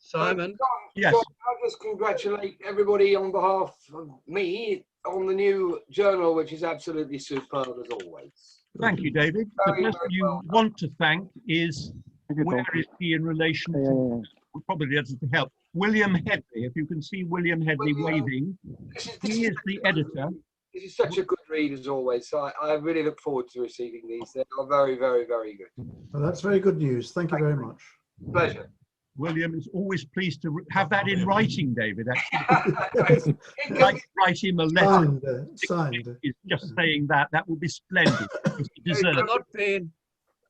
Simon. Yes. John, I'll just congratulate everybody on behalf of me on the new journal, which is absolutely superb as always. Thank you, David. The person you want to thank is, where is he in relation to, we'll probably be able to help, William Headley. If you can see William Headley waving, he is the editor. This is such a good read as always, so I really look forward to receiving these. They are very, very, very good. Well, that's very good news. Thank you very much. Pleasure. William is always pleased to have that in writing, David, actually. Like write him a letter. Signed. He's just saying that. That would be splendid. He deserves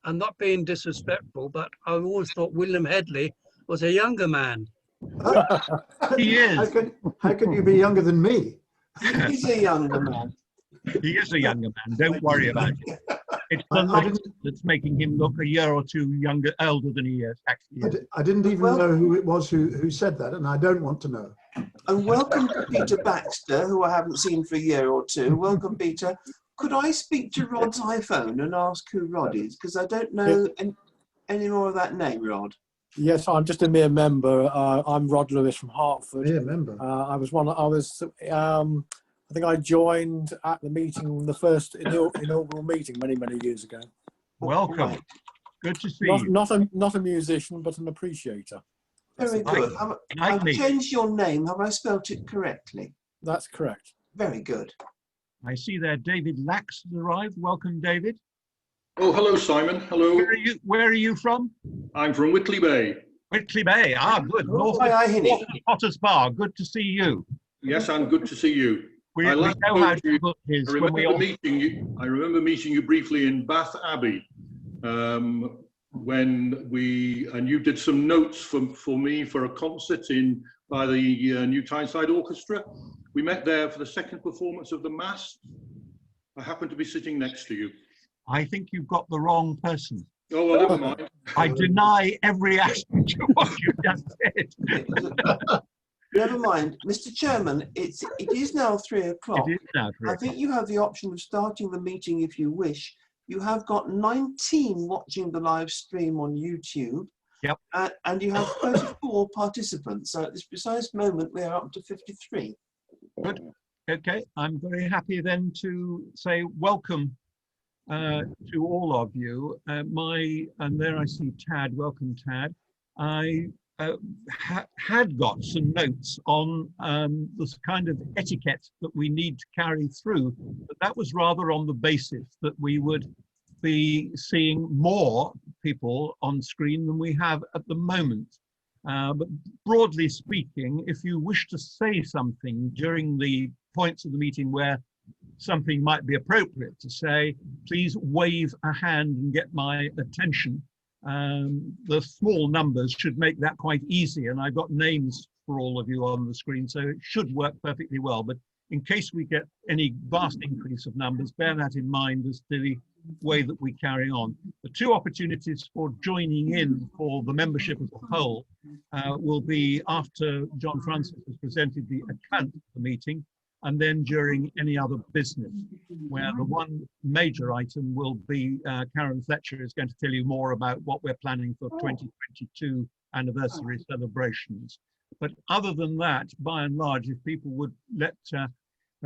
I'm not being disrespectful, but I've always thought William Headley was a younger man. He is. How can you be younger than me? He's a younger man. He is a younger man. Don't worry about it. It's the light that's making him look a year or two older than he is, actually. I didn't even know who it was who said that, and I don't want to know. And welcome to Peter Baxter, who I haven't seen for a year or two. Welcome, Peter. Could I speak to Rod's iPhone and ask who Rod is? Because I don't know any more of that name, Rod. Yes, I'm just a mere member. I'm Rod Lewis from Hertford. Yeah, member. I think I joined at the meeting, the first inaugural meeting many years ago. Welcome. Good to see you. Not a musician, but an appreciator. Very good. I've changed your name. Have I spelt it correctly? That's correct. Very good. I see there David Lax has arrived. Welcome, David. Oh, hello, Simon. Hello. Where are you from? I'm from Whitley Bay. Whitley Bay. Ah, good. North Potters Bar. Good to see you. Yes, and good to see you. I remember meeting you briefly in Bath Abbey when you did some notes for me for a concert by the New Tyneside Orchestra. We met there for the second performance of the Mass. I happened to be sitting next to you. I think you've got the wrong person. Oh, well, never mind. I deny every aspect of what you just said. Never mind, Mr. Chairman. It is now 3 o'clock. It is now 3 o'clock. I think you have the option of starting the meeting if you wish. You have got 19 watching the live stream on YouTube. Yep. And you have 34 participants. So at this precise moment, we are up to 53. Good. Okay. I'm very happy then to say welcome to all of you. And there I see Tad. Welcome, Tad. I had got some notes on this kind of etiquette that we need to carry through, but that was rather on the basis that we would be seeing more people on screen than we have at the moment. But broadly speaking, if you wish to say something during the points of the meeting where something might be appropriate to say, please wave a hand and get my attention. The small numbers should make that quite easy, and I've got names for all of you on the screen, so it should work perfectly well. But in case we get any vast increase of numbers, bear that in mind as to the way that we carry on. The two opportunities for joining in for the membership as a whole will be after John Francis has presented the account of the meeting, and then during any other business, where the one major item will be Karen Fletcher is going to tell you more about what we're planning for 2022 anniversary celebrations. But other than that, by and large, if people would let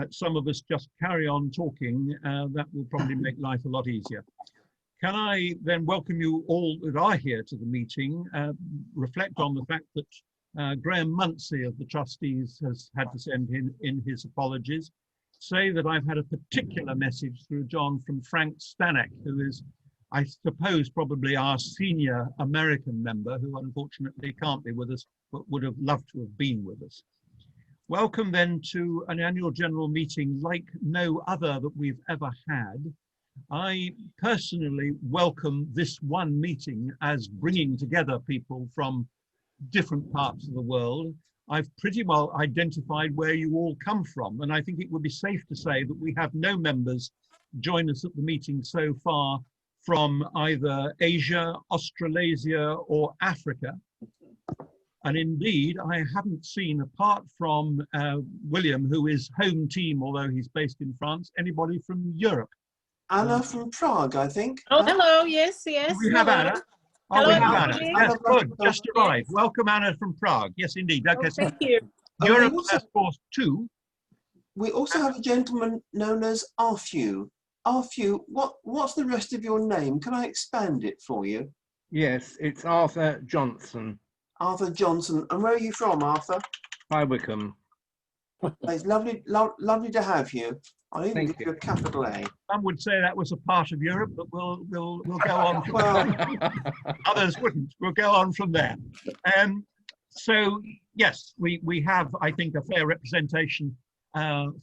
some of us just carry on talking, that will probably make life a lot easier. Can I then welcome you all that are here to the meeting, reflect on the fact that Graham Munsey of the trustees has had to send in his apologies, say that I've had a particular message through John from Frank Stanek, who is, I suppose, probably our senior American member, who unfortunately can't be with us, but would have loved to have been with us. Welcome then to an annual general meeting like no other that we've ever had. I personally welcome this one meeting as bringing together people from different parts of the world. I've pretty well identified where you all come from, and I think it would be safe to say that we have no members join us at the meeting so far from either Asia, Australasia, or Africa. And indeed, I haven't seen, apart from William, who is home team, although he's based in France, anybody from Europe. Anna from Prague, I think. Oh, hello. Yes, yes. We have Anna. Oh, we have Hello, Anna. everybody. Yes, good. Just Yes. arrived. Welcome, Anna from Prague. Yes, indeed. Okay, Oh, so thank you. Europe also- has course 2. We also have a gentleman known as Arfew. Arfew, what's the rest of your name? Can I expand it for you? Yes, it's Arthur Johnson. Arthur Johnson. And where are you from, Arthur? Hi, Wickham. It's lovely, lovely to have you. I'll even Thank give you a capital A. Some would say that was a part of Europe, but we'll go on. Well, Others wouldn't. We'll go on from there. So yes, we have, I think, a fair representation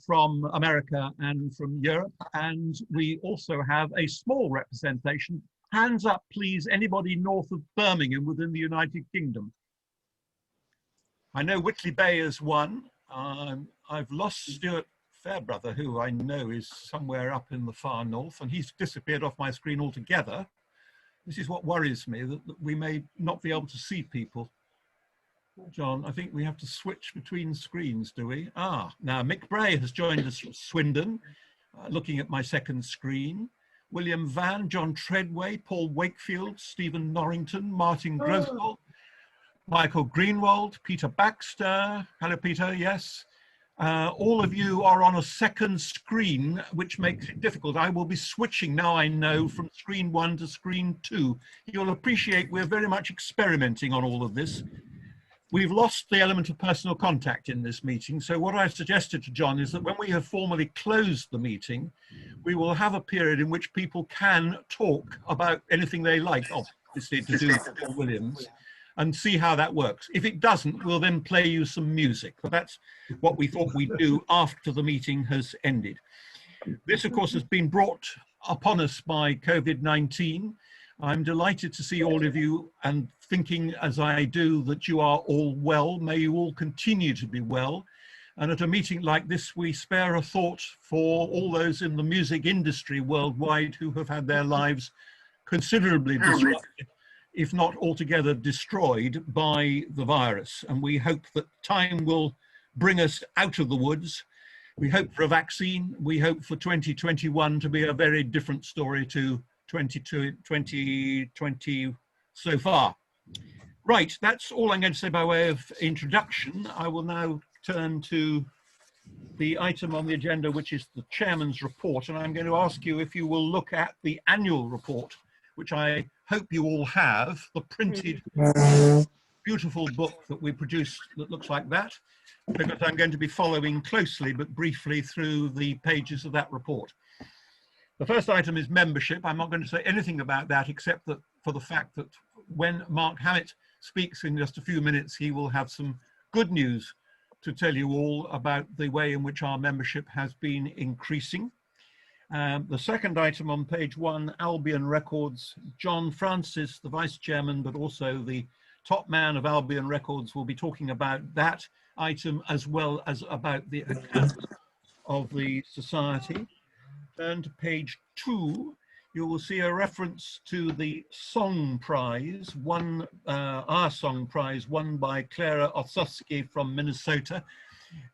from America and from Europe, and we also have a small representation. Hands up, please, anybody north of Birmingham within the United Kingdom. I know Whitley Bay is one. I've lost Stuart Fairbrother, who I know is somewhere up in the far north, and he's disappeared off my screen altogether. This is what worries me, that we may not be able to see people. John, I think we have to switch between screens, do we? Now Mick Bray has joined us from Swindon, looking at my second screen. William Van, John Treadway, Paul Wakefield, Stephen Norrington, Martin Groswell, Michael Greenwald, Peter Baxter. Hello, Peter, yes. All of you are on a second screen, which makes it difficult. I will be switching now, I know, from screen 1 to screen 2. You'll appreciate we're very much experimenting on all of this. We've lost the element of personal contact in this meeting. So what I suggested to John is that when we have formally closed the meeting, we will have a period in which people can talk about anything they like, obviously to do with Paul Williams, and see how that works. If it doesn't, we'll then play you some music. But that's what we thought we'd do after the meeting has ended. This, of course, has been brought upon us by COVID-19. I'm delighted to see all of you, and thinking as I do that you are all well. May you all continue to be well. And at a meeting like this, we spare a thought for all those in the music industry worldwide who have had their lives considerably disrupted, if not altogether destroyed, by the virus. And we hope that time will bring us out of the woods. We hope for a vaccine. We hope for 2021 to be a very different story to 2020 so far. Right, that's all I'm going to say by way of introduction. I will now turn to the item on the agenda, which is the chairman's report. And I'm going to ask you if you will look at the annual report, which I hope you all have, the printed beautiful book that we produced that looks like that, because I'm going to be following closely but briefly through the pages of that report. The first item is membership. I'm not going to say anything about that except that for the fact that when Mark Hammett speaks in just a few minutes, he will have some good news to tell you all about the way in which our membership has been increasing. The second item on page 1, Albion Records. John Francis, the vice chairman, but also the top man of Albion Records, will be talking about that item as well as about the accounts of the society. Turn to page 2, you will see a reference to the Song Prize, our Song Prize, won by Clara Osowski from Minnesota.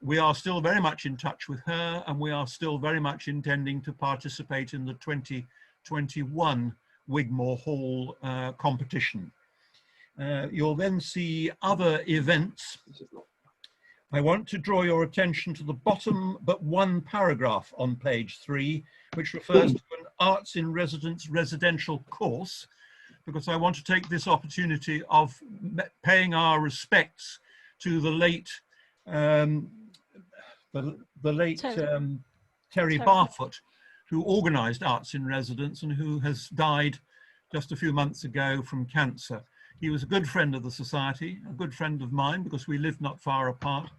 We are still very much in touch with her, and we are still very much intending to participate in the 2021 Wigmore Hall competition. You'll then see other events. I want to draw your attention to the bottom but one paragraph on page 3, which refers to an Arts in Residence residential course, because I want to take this opportunity of paying our respects to the late Terry Barfoot, who organised Arts in Residence and who has died just a few months ago from cancer. He was a good friend of the Society, a good friend of mine, because we lived not far apart.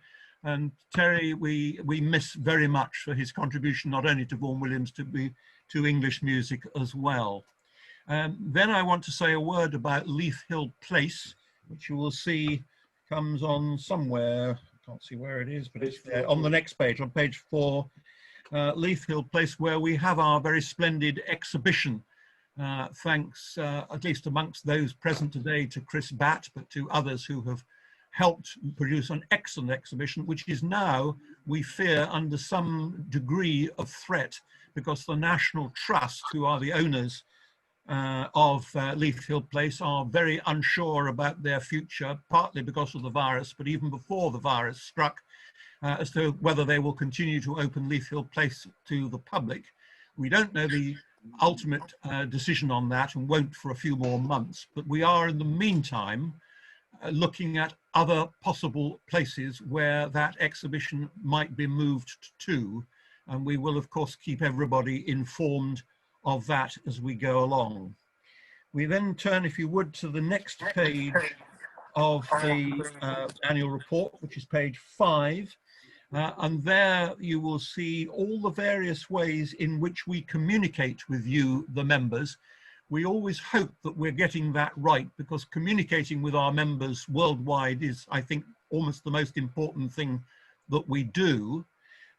And Terry, we miss very much for his contribution, not only to Vaughan Williams, to English music as well. Then I want to say a word about Leith Hill Place, which you will see comes on somewhere. I can't see where it is, but it's there on the next page, on page 4. Leith Hill Place, where we have our very splendid exhibition. Thanks, at least amongst those present today, to Chris Batt, but to others who have helped produce an excellent exhibition, which is now, we fear, under some degree of threat, because the National Trust, who are the owners, Leith Hill Place are very unsure about their future, partly because of the virus, but even before the virus struck, as to whether they will continue to open Leith Hill Place to the public. We don't know the ultimate decision on that and won't for a few more months, but we are in the meantime looking at other possible places where that exhibition might be moved to, and we will of course keep everybody informed of that as we go along. We then turn, if you would, to the next page of the annual report, which is page 5. And there you will see all the various ways in which we communicate with you, the members. We always hope that we're getting that right, because communicating with our members worldwide is, I think, almost the most important thing that we do.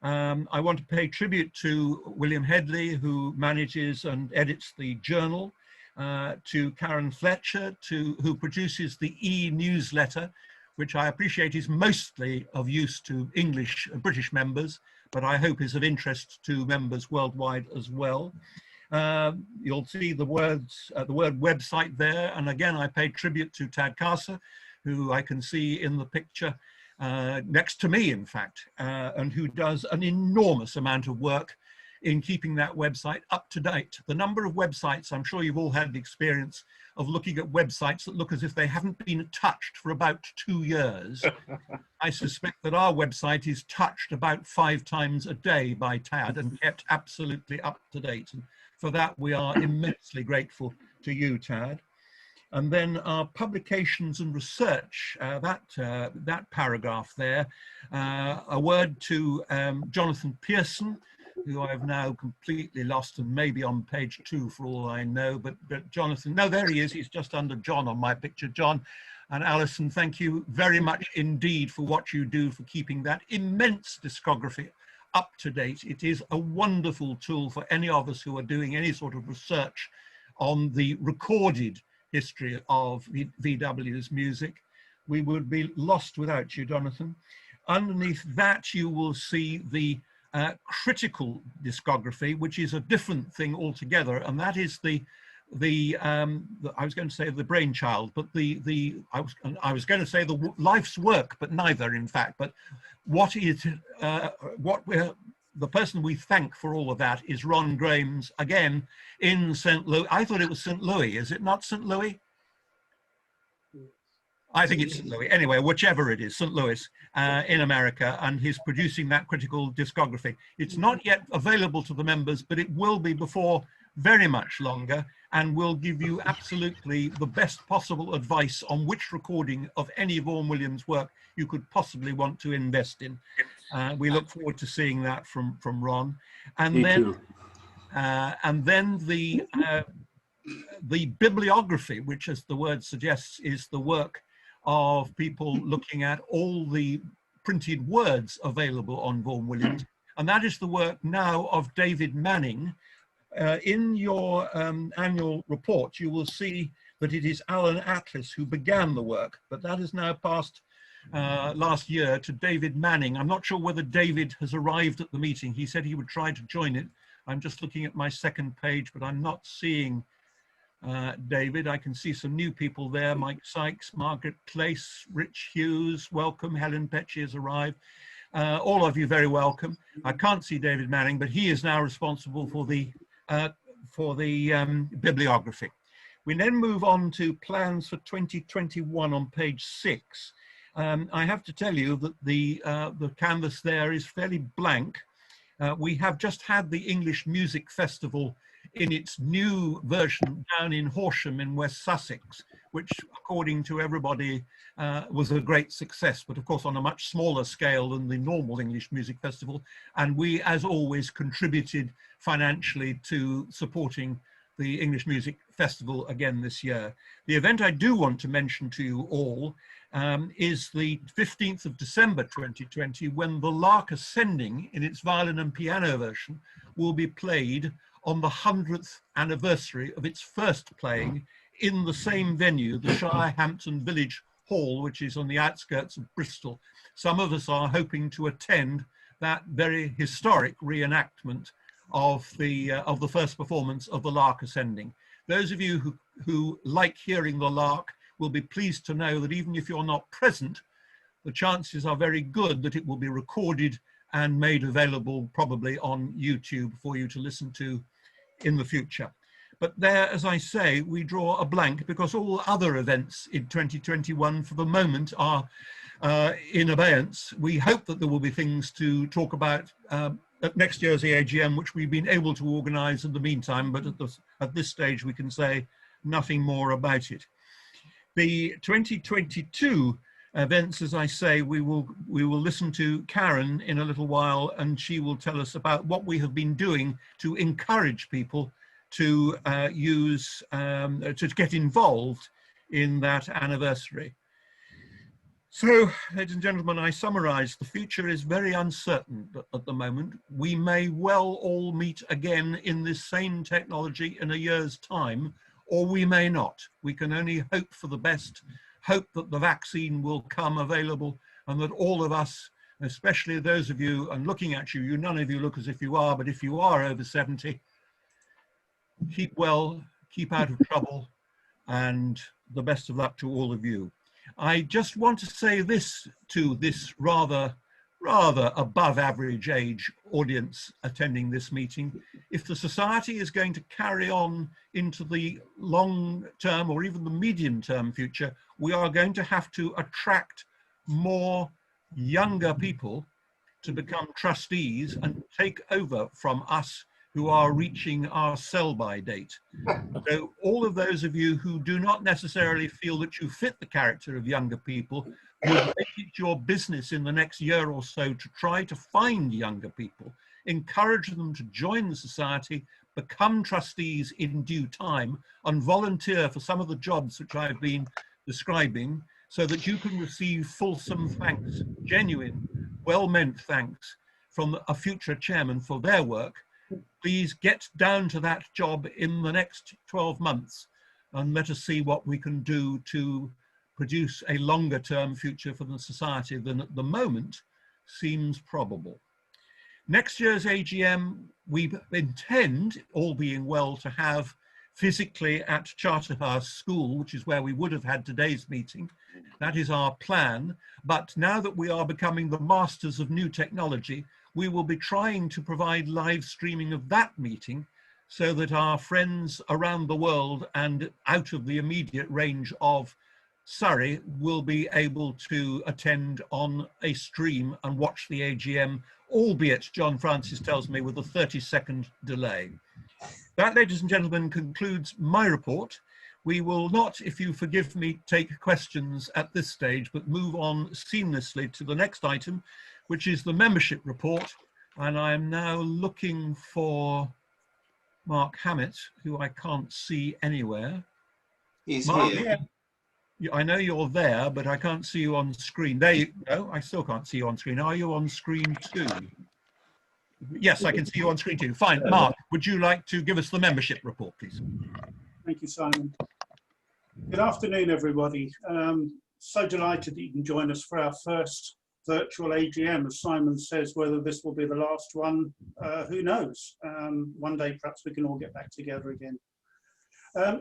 I want to pay tribute to William Headley, who manages and edits the journal, to Karen Fletcher, who produces the e-newsletter, which I appreciate is mostly of use to English and British members, but I hope is of interest to members worldwide as well. You'll see the word website there, and again I pay tribute to Tad Carser, who I can see in the picture next to me, in fact, and who does an enormous amount of work in keeping that website up to date. The number of websites, I'm sure you've all had the experience of looking at websites that look as if they haven't been touched for about 2 years. I suspect that our website is touched about 5 times a day by Tad and kept absolutely up to date. And for that, we are immensely grateful to you, Tad. And then our publications and research, that paragraph there, a word to Jonathan Pearson, who I've now completely lost and maybe on page 2 for all I know, but Jonathan, no, there he is, he's just under John on my picture. John and Alison, thank you very much indeed for what you do for keeping that immense discography up to date. It is a wonderful tool for any of us who are doing any sort of research on the recorded history of VW's music. We would be lost without you, Jonathan. Underneath that, you will see the critical discography, which is a different thing altogether, and that is the I was going to say the brainchild, but I was going to say the life's work, but neither, in fact. But the person we thank for all of that is Ron Grames, again in St. Louis. I thought it was St. Louis. Is it not St. Louis? I think it's St. Louis. Anyway, whichever it is, St. Louis in America, and he's producing that critical discography. It's not yet available to the members, but it will be before very much longer, and will give you absolutely the best possible advice on which recording of any Vaughan Williams work you could possibly want to invest in. We look forward to seeing that from Ron. And then the bibliography, which, as the word suggests, is the work of people looking at all the printed words available on Vaughan Williams. And that is the work now of David Manning. In your annual report, you will see that it is Alan Atlas who began the work, but that has now passed last year to David Manning. I'm not sure whether David has arrived at the meeting. He said he would try to join it. I'm just looking at my second page, but I'm not seeing David. I can see some new people there: Mike Sykes, Margaret Place, Rich Hughes, welcome. Helen Petchy has arrived. All of you very welcome. I can't see David Manning, but he is now responsible for the bibliography. We then move on to plans for 2021 on page 6. I have to tell you that the canvas there is fairly blank. We have just had the English Music Festival in its new version down in Horsham in West Sussex, which, according to everybody, was a great success, but of course on a much smaller scale than the normal English Music Festival. And we, as always, contributed financially to supporting the English Music Festival again this year. The event I do want to mention to you all is the 15th of December 2020, when the Lark Ascending, in its violin and piano version, will be played on the 100th anniversary of its first playing in the same venue, the Shirehampton Village Hall, which is on the outskirts of Bristol. Some of us are hoping to attend that very historic reenactment of the first performance of the Lark Ascending. Those of you who like hearing the lark will be pleased to know that even if you're not present, the chances are very good that it will be recorded and made available probably on YouTube for you to listen to in the future. But there, as I say, we draw a blank because all other events in 2021 for the moment are in abeyance. We hope that there will be things to talk about at next year's AGM, which we've been able to organise in the meantime, but at this stage we can say nothing more about it. The 2022 events, as I say, we will listen to Karen in a little while, and she will tell us about what we have been doing to encourage people to to get involved in that anniversary. So, ladies and gentlemen, I summarise, the future is very uncertain at the moment. We may well all meet again in this same technology in a year's time, or we may not. We can only hope for the best, hope that the vaccine will come available, and that all of us, especially those of you, and looking at you, none of you look as if you are, but if you are over 70, keep well, keep out of trouble, and the best of luck to all of you. I just want to say this to this rather above average age audience attending this meeting. If the society is going to carry on into the long term or even the medium term future, we are going to have to attract more younger people to become trustees and take over from us who are reaching our sell-by date. So all of those of you who do not necessarily feel that you fit the character of younger people would make it your business in the next year or so to try to find younger people, encourage them to join the society, become trustees in due time, and volunteer for some of the jobs which I've been describing, so that you can receive fulsome thanks, genuine, well-meant thanks from a future chairman for their work. Please get down to that job in the next 12 months and let us see what we can do to produce a longer term future for the society than at the moment seems probable. Next year's AGM, we intend, all being well, to have physically at Charterhouse School, which is where we would have had today's meeting. That is our plan. But now that we are becoming the masters of new technology, we will be trying to provide live streaming of that meeting so that our friends around the world and out of the immediate range of Surrey will be able to attend on a stream and watch the AGM, albeit, John Francis tells me, with a 30-second delay. That, ladies and gentlemen, concludes my report. We will not, if you forgive me, take questions at this stage, but move on seamlessly to the next item, which is the membership report. And I'm now looking for Mark Hammett, who I can't see anywhere. He's Mark, here. I know you're there, but I can't see you on screen. There you go. I still can't see you on screen. Are you on screen too? Yes, I can see you on screen too. Fine. Mark, would you like to give us the membership report, please? Thank you, Simon. Good afternoon, everybody. So delighted that you can join us for our first virtual AGM. As Simon says, whether this will be the last one, who knows? One day, perhaps we can all get back together again.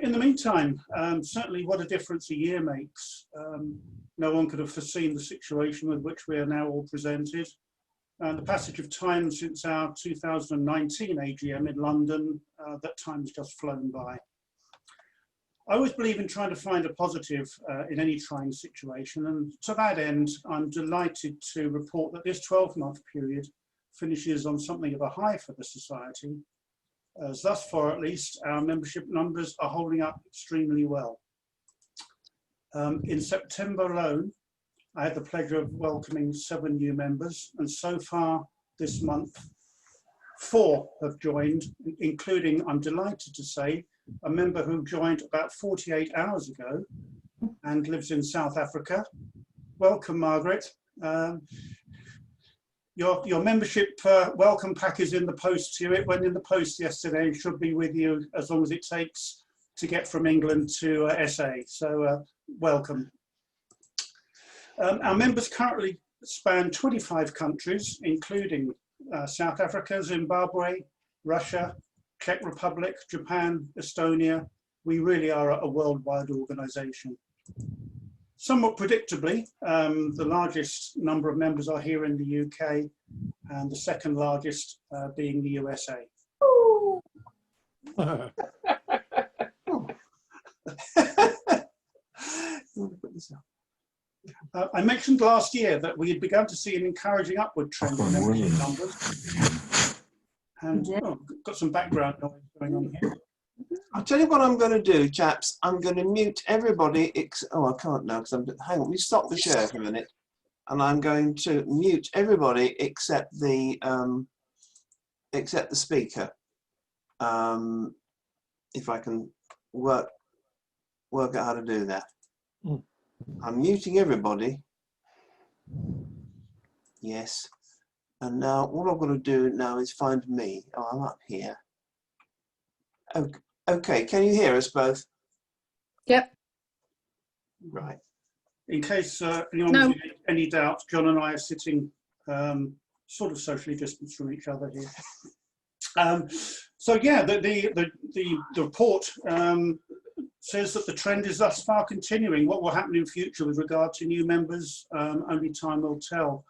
In the meantime, certainly what a difference a year makes. No one could have foreseen the situation with which we are now all presented. The passage of time since our 2019 AGM in London, that time's just flown by. I always believe in trying to find a positive in any trying situation, and to that end, I'm delighted to report that this 12-month period finishes on something of a high for the Society, as thus far at least our membership numbers are holding up extremely well. In September alone, I had the pleasure of welcoming 7 new members, and so far this month, 4 have joined, including, I'm delighted to say, a member who joined about 48 hours ago and lives in South Africa. Welcome, Margaret. Your membership welcome pack is in the post to you. It went in the post yesterday and should be with you as long as it takes to get from England to SA. So welcome. Our members currently span 25 countries, including South Africa, Zimbabwe, Russia, Czech Republic, Japan, Estonia, we really are a worldwide organisation. Somewhat predictably, the largest number of members are here in the UK, and the second largest being the USA. I mentioned last year that we had begun to see an encouraging upward trend in membership numbers. And got some background noise going on here. I'll tell you what I'm going to do, chaps. I'm going to mute everybody. Oh, I can't now because hang on. We stop the share for a minute, and I'm going to mute everybody except the speaker. If I can work out how to do that. I'm muting everybody. Yes. And now what I'm going to do now is find me. Oh, I'm up here. Okay, can you hear us both? Yep. Right. In case anyone has any doubt, John and I are sitting sort of socially distanced from each other here. So yeah, the report says that the trend is thus far continuing. What will happen in future with regard to new members, only time will tell.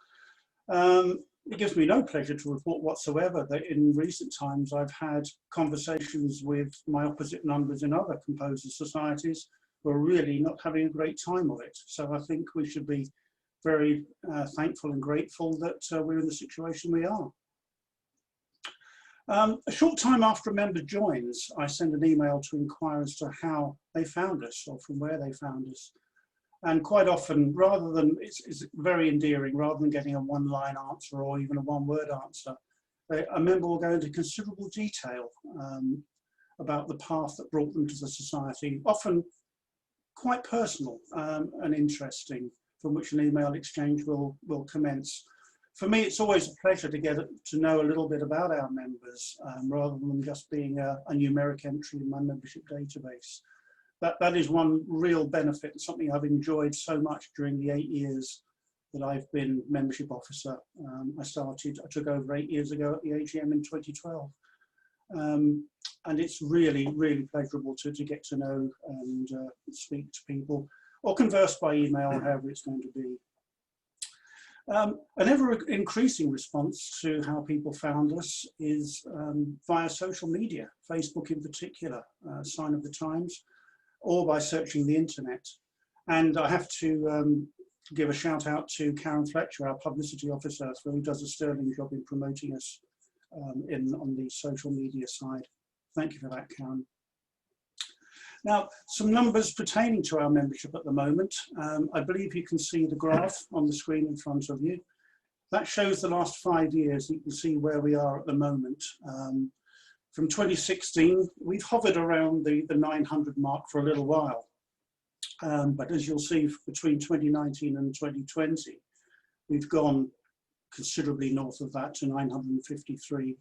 It gives me no pleasure to report whatsoever that in recent times I've had conversations with my opposite numbers in other composer societies who are really not having a great time of it. So I think we should be very thankful and grateful that we're in the situation we are. A short time after a member joins, I send an email to inquire as to how they found us or from where they found us. And quite often, rather than, it's very endearing, rather than getting a one-line answer or even a one-word answer, a member will go into considerable detail about the path that brought them to the society, often quite personal and interesting, from which an email exchange will commence. For me, it's always a pleasure to get to know a little bit about our members, rather than just being a numeric entry in my membership database. That is one real benefit and something I've enjoyed so much during the 8 years that I've been membership officer. I took over 8 years ago at the AGM in 2012. And it's really, really pleasurable to get to know and speak to people or converse by email, however it's going to be. An ever-increasing response to how people found us is via social media, Facebook in particular, sign of the times, or by searching the internet. And I have to give a shout out to Karen Fletcher, our publicity officer, who does a sterling job in promoting us on the social media side. Thank you for that, Karen. Now, some numbers pertaining to our membership at the moment. I believe you can see the graph on the screen in front of you. That shows the last 5 years. You can see where we are at the moment. From 2016, we've hovered around the 900 mark for a little while. But as you'll see, between 2019 and 2020, we've gone considerably north of that to 953.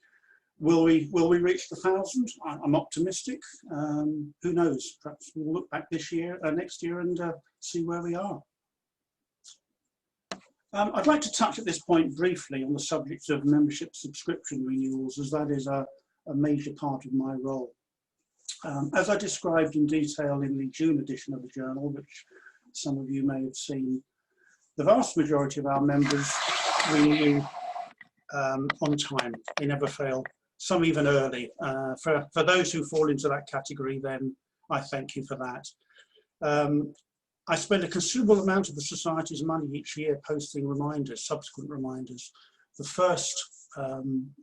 Will we reach the 1,000? I'm optimistic. Who knows? Perhaps we'll look back this year, next year, and see where we are. I'd like to touch at this point briefly on the subject of membership subscription renewals, as that is a major part of my role. As I described in detail in the June edition of the journal, which some of you may have seen, the vast majority of our members renew on time. They never fail, some even early. For those who fall into that category, then I thank you for that. I spend a considerable amount of the Society's money each year posting reminders, subsequent reminders. The first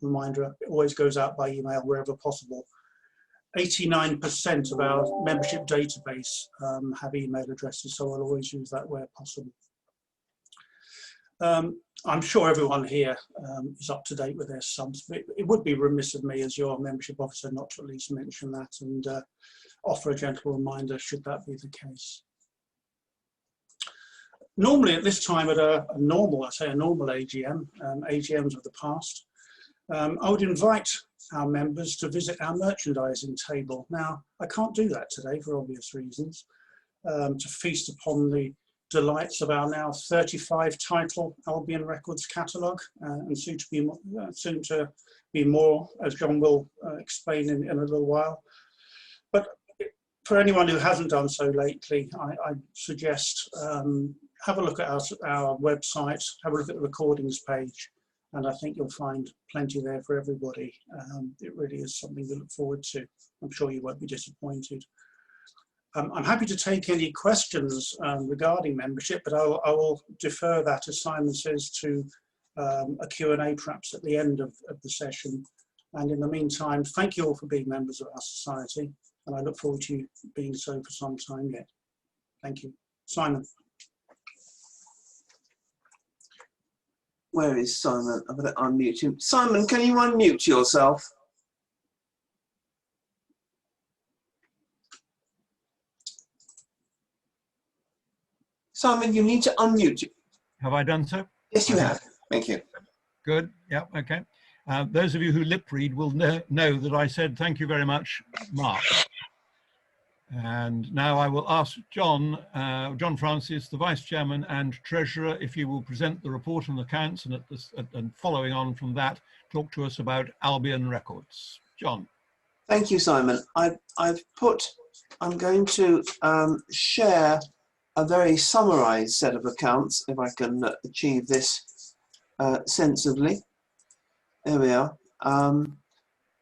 reminder always goes out by email wherever possible. 89% of our membership database have email addresses, so I'll always use that where possible. I'm sure everyone here is up to date with their subs, but it would be remiss of me as your membership officer not to at least mention that and offer a gentle reminder should that be the case. Normally at this time at a normal AGM, AGMs of the past, I would invite our members to visit our merchandising table. Now, I can't do that today for obvious reasons, to feast upon the delights of our now 35 title Albion Records catalogue, and soon to be more, as John will explain in a little while. But For anyone who hasn't done so lately, I suggest have a look at our website, have a look at the recordings page, and I think you'll find plenty there for everybody. It really is something to look forward to. I'm sure you won't be disappointed. I'm happy to take any questions regarding membership, but I will defer that, as Simon says, to a Q&A perhaps at the end of the session. And in the meantime, thank you all for being members of our society, and I look forward to you being so for some time yet. Thank you. Simon. Where is Simon? I'm going to unmute him. Simon, can you unmute yourself? Simon, you need to unmute. Have I done so? Yes, you have. Thank you. Good. Yeah. Okay. Those of you who lip read will know that I said thank you very much, Mark. And now I will ask John Francis, the Vice Chairman and Treasurer, if you will present the report and accounts, and following on from that, talk to us about Albion Records. John. Thank you, Simon. I'm going to share a very summarised set of accounts, if I can achieve this sensibly. There we are.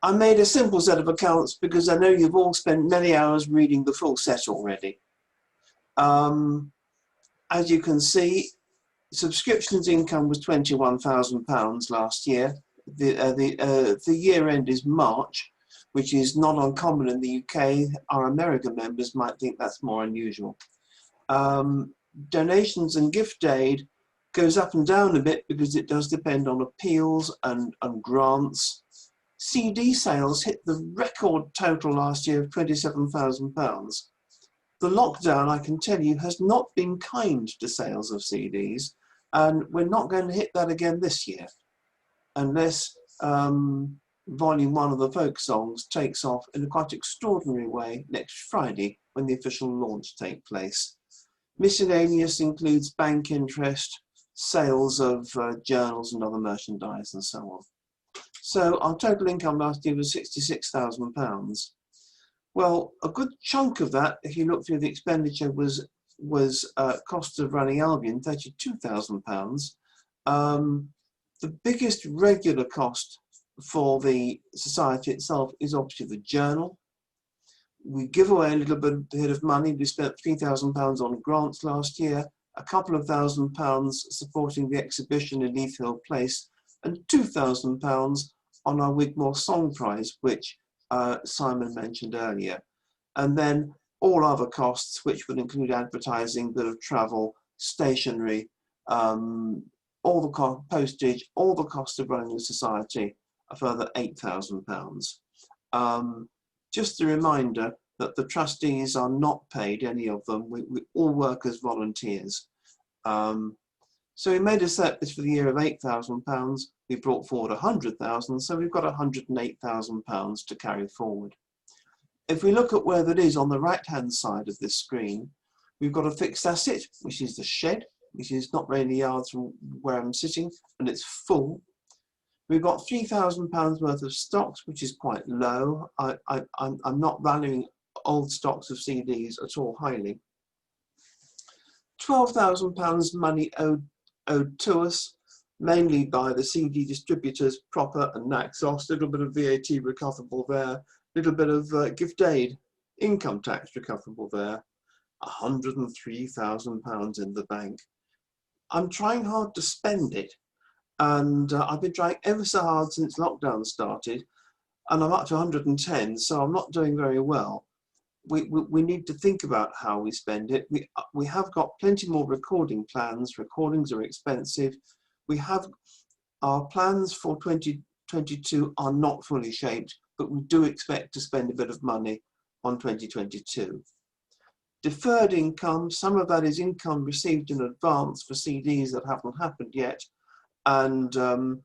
I made a simple set of accounts because I know you've all spent many hours reading the full set already. As you can see, subscriptions income was £21,000 last year. The year end is March, which is not uncommon in the UK. Our American members might think that's more unusual. Donations and gift aid goes up and down a bit because it does depend on appeals and grants. CD sales hit the record total last year of £27,000. The lockdown, I can tell you, has not been kind to sales of CDs, and we're not going to hit that again this year unless Volume 1 of the folk songs takes off in a quite extraordinary way next Friday when the official launch takes place. Miscellaneous includes bank interest, sales of journals and other merchandise and so on. So our total income last year was £66,000. Well, a good chunk of that, if you look through the expenditure, was cost of running Albion, £32,000. The biggest regular cost for the society itself is obviously the journal. We give away a little bit of money. We spent £3,000 on grants last year, a couple of £1,000 supporting the exhibition in Leith Hill Place, and £2,000 on our Wigmore Song Prize, which Simon mentioned earlier. And then all other costs, which would include advertising, bit of travel, stationery, all the postage, all the cost of running the society, a further £8,000. Just a reminder that the trustees are not paid, any of them. We all work as volunteers. So we made a set this for the year of £8,000. We brought forward £100,000, so we've got £108,000 to carry forward. If we look at where that is on the right-hand side of this screen, we've got a fixed asset, which is the shed, which is not many yards from where I'm sitting, and it's full. We've got £3,000 worth of stocks, which is quite low. I'm not valuing old stocks of CDs at all highly. £12,000 money owed to us, mainly by the CD distributors, Proper and Naxos, a little bit of VAT recoverable there, a little bit of gift aid, income tax recoverable there, £103,000 in the bank. I'm trying hard to spend it, and I've been trying ever so hard since lockdown started, and I'm up to 110, so I'm not doing very well. We need to think about how we spend it. We have got plenty more recording plans. Recordings are expensive. We have our plans for 2022 are not fully shaped, but we do expect to spend a bit of money on 2022. Deferred income, some of that is income received in advance for CDs that haven't happened yet, and a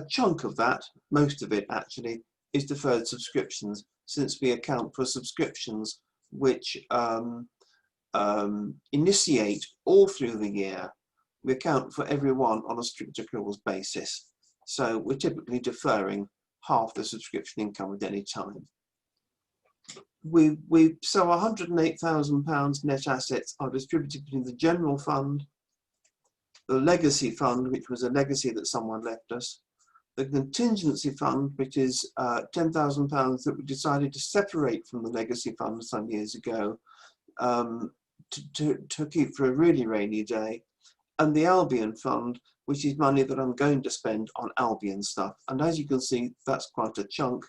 chunk of that, most of it actually, is deferred subscriptions, since we account for subscriptions which initiate all through the year. We account for everyone on a strict accruals basis. So we're typically deferring half the subscription income at any time. so £108,000 net assets are distributed between the general fund, the legacy fund, which was a legacy that someone left us, the contingency fund, which is £10,000 that we decided to separate from the legacy fund some years ago to keep for a really rainy day, and the Albion fund, which is money that I'm going to spend on Albion stuff. And as you can see, that's quite a chunk,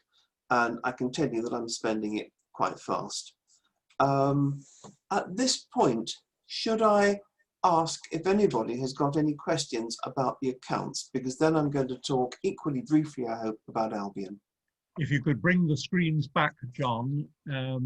and I can tell you that I'm spending it quite fast. At this point, should I ask if anybody has got any questions about the accounts, because then I'm going to talk equally briefly, I hope, about Albion. If you could bring the screens back, John, I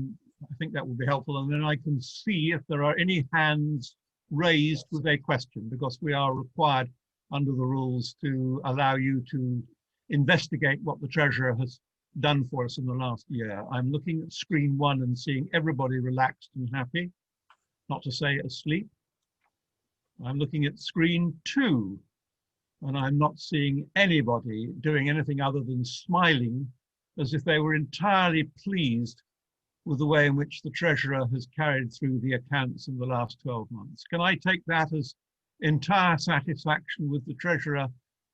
think that would be helpful, and then I can see if there are any hands raised with a question, because we are required under the rules to allow you to investigate what the Treasurer has done for us in the last year. I'm looking at screen 1 and seeing everybody relaxed and happy, not to say asleep. I'm looking at screen 2 and I'm not seeing anybody doing anything other than smiling as if they were entirely pleased with the way in which the Treasurer has carried through the accounts in the last 12 months. Can I take that as entire satisfaction with the Treasurer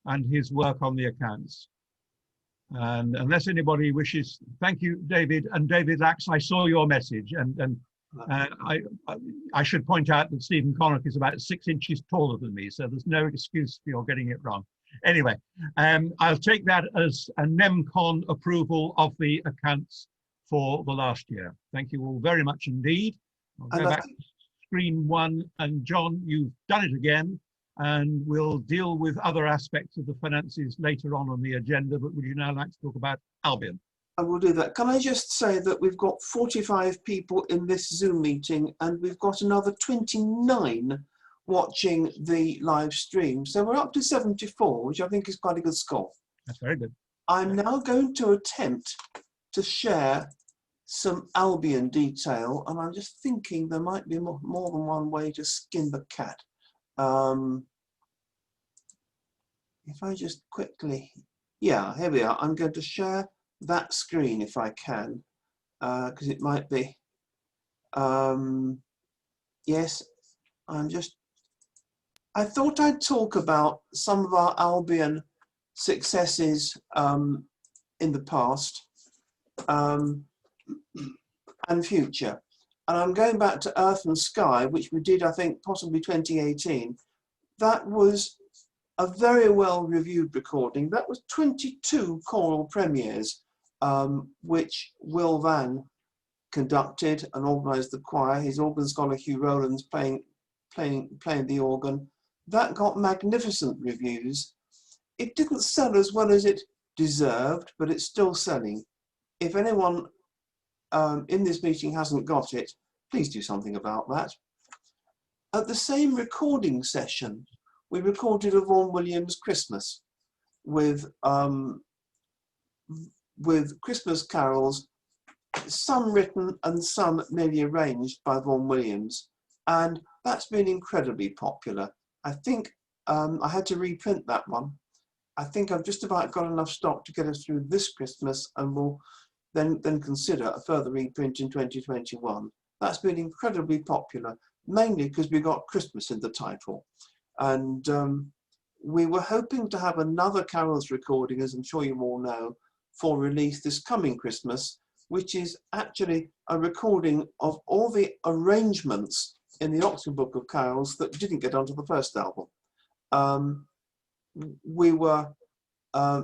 and his work on the accounts? And unless anybody wishes, thank you, David. And David Lax, I saw your message, and I should point out that Stephen Connock is about 6 inches taller than me, so there's no excuse for your getting it wrong. Anyway, I'll take that as a NEMCON approval of the accounts for the last year. Thank you all very much indeed. I'll go back to screen 1, and John, you've done it again, and we'll deal with other aspects of the finances later on the agenda, but would you now like to talk about Albion? I will do that. Can I just say that we've got 45 people in this Zoom meeting and we've got another 29 watching the live stream. So we're up to 74, which I think is quite a good score. That's very good. I'm now going to attempt to share some Albion detail, and I'm just thinking there might be more than one way to skin the cat. If I just quickly, yeah, here we are. I'm going to share that screen if I can, because it might be, yes, I thought I'd talk about some of our Albion successes in the past and future. And I'm going back to Earth and Sky, which we did, I think, possibly 2018. That was a very well reviewed recording. That was 22 choral premieres, which Will Van conducted and organised the choir. His organ scholar Hugh Rowland's playing the organ. That got magnificent reviews. It didn't sell as well as it deserved, but it's still selling. If anyone in this meeting hasn't got it, please do something about that. At the same recording session, we recorded a Vaughan Williams Christmas with Christmas carols, some written and some merely arranged by Vaughan Williams, and that's been incredibly popular. I think I had to reprint that one. I think I've just about got enough stock to get us through this Christmas, and we'll then consider a further reprint in 2021. That's been incredibly popular, mainly because we got Christmas in the title. And we were hoping to have another carols recording, as I'm sure you all know, for release this coming Christmas, which is actually a recording of all the arrangements in the Oxford Book of Carols that didn't get onto the first album. We were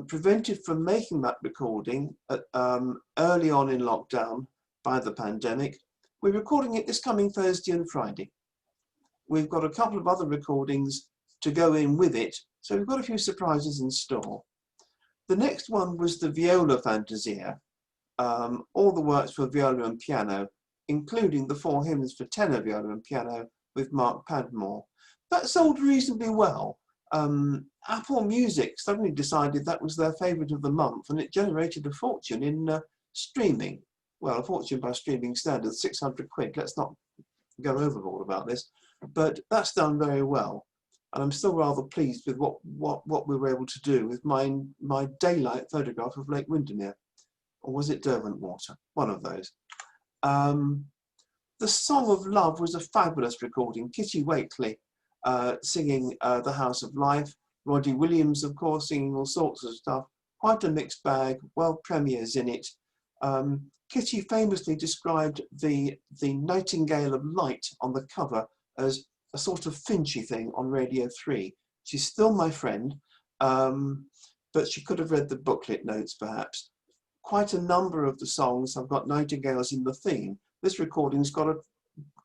prevented from making that recording early on in lockdown by the pandemic. We're recording it this coming Thursday and Friday. We've got a couple of other recordings to go in with it, so we've got a few surprises in store. The next one was the Viola Fantasia, all the works for viola and piano, including the 4 hymns for tenor viola and piano with Mark Padmore. That sold reasonably well. Apple Music suddenly decided that was their favourite of the month, and it generated a fortune in streaming. Well, a fortune by streaming standards, 600 quid. Let's not go overboard about this, but that's done very well. And I'm still rather pleased with what we were able to do with my daylight photograph of Lake Windermere. Or was it Derwentwater? One of those. The Song of Love was a fabulous recording. Kitty Wakely singing The House of Life. Roddy Williams, of course, singing all sorts of stuff. Quite a mixed bag, well premieres in it. Kitty famously described the Nightingale of Light on the cover as a sort of Finchy thing on Radio 3. She's still my friend, but she could have read the booklet notes perhaps. Quite a number of the songs have got nightingales in the theme. This recording's got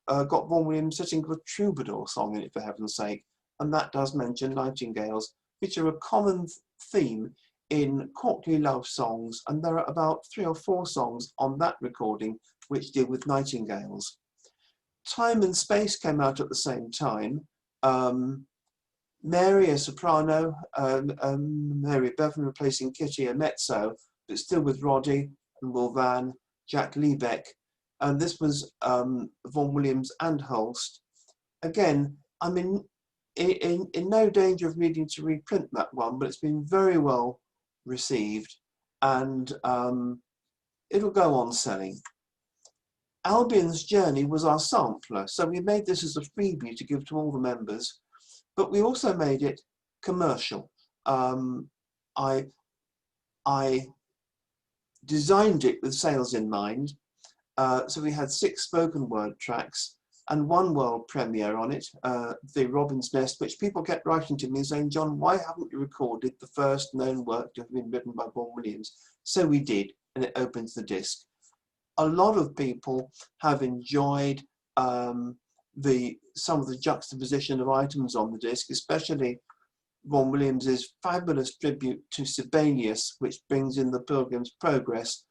Vaughan Williams sitting with a troubadour song in it, for heaven's sake, and that does mention nightingales, which are a common theme in courtly love songs, and there are about 3 or 4 songs on that recording which deal with nightingales. Time and Space came out at the same time. Mary, a soprano, Mary Bevan replacing Kitty, a mezzo, but still with Roddy and Will Van, Jack Liebeck, and this was Vaughan Williams and Holst. Again, I'm in no danger of needing to reprint that one, but it's been very well received, and it'll go on selling. Albion's Journey was our sampler, so we made this as a freebie to give to all the members, but we also made it commercial. I designed it with sales in mind, so we had 6 spoken word tracks and 1 world premiere on it, The Robin's Nest, which people kept writing to me saying, John, why haven't you recorded the first known work to have been written by Vaughan Williams? So we did, and it opens the disc. A lot of people have enjoyed some of the juxtaposition of items on the disc, especially Vaughan Williams's fabulous tribute to Sibelius, which brings in the Pilgrim's Progress,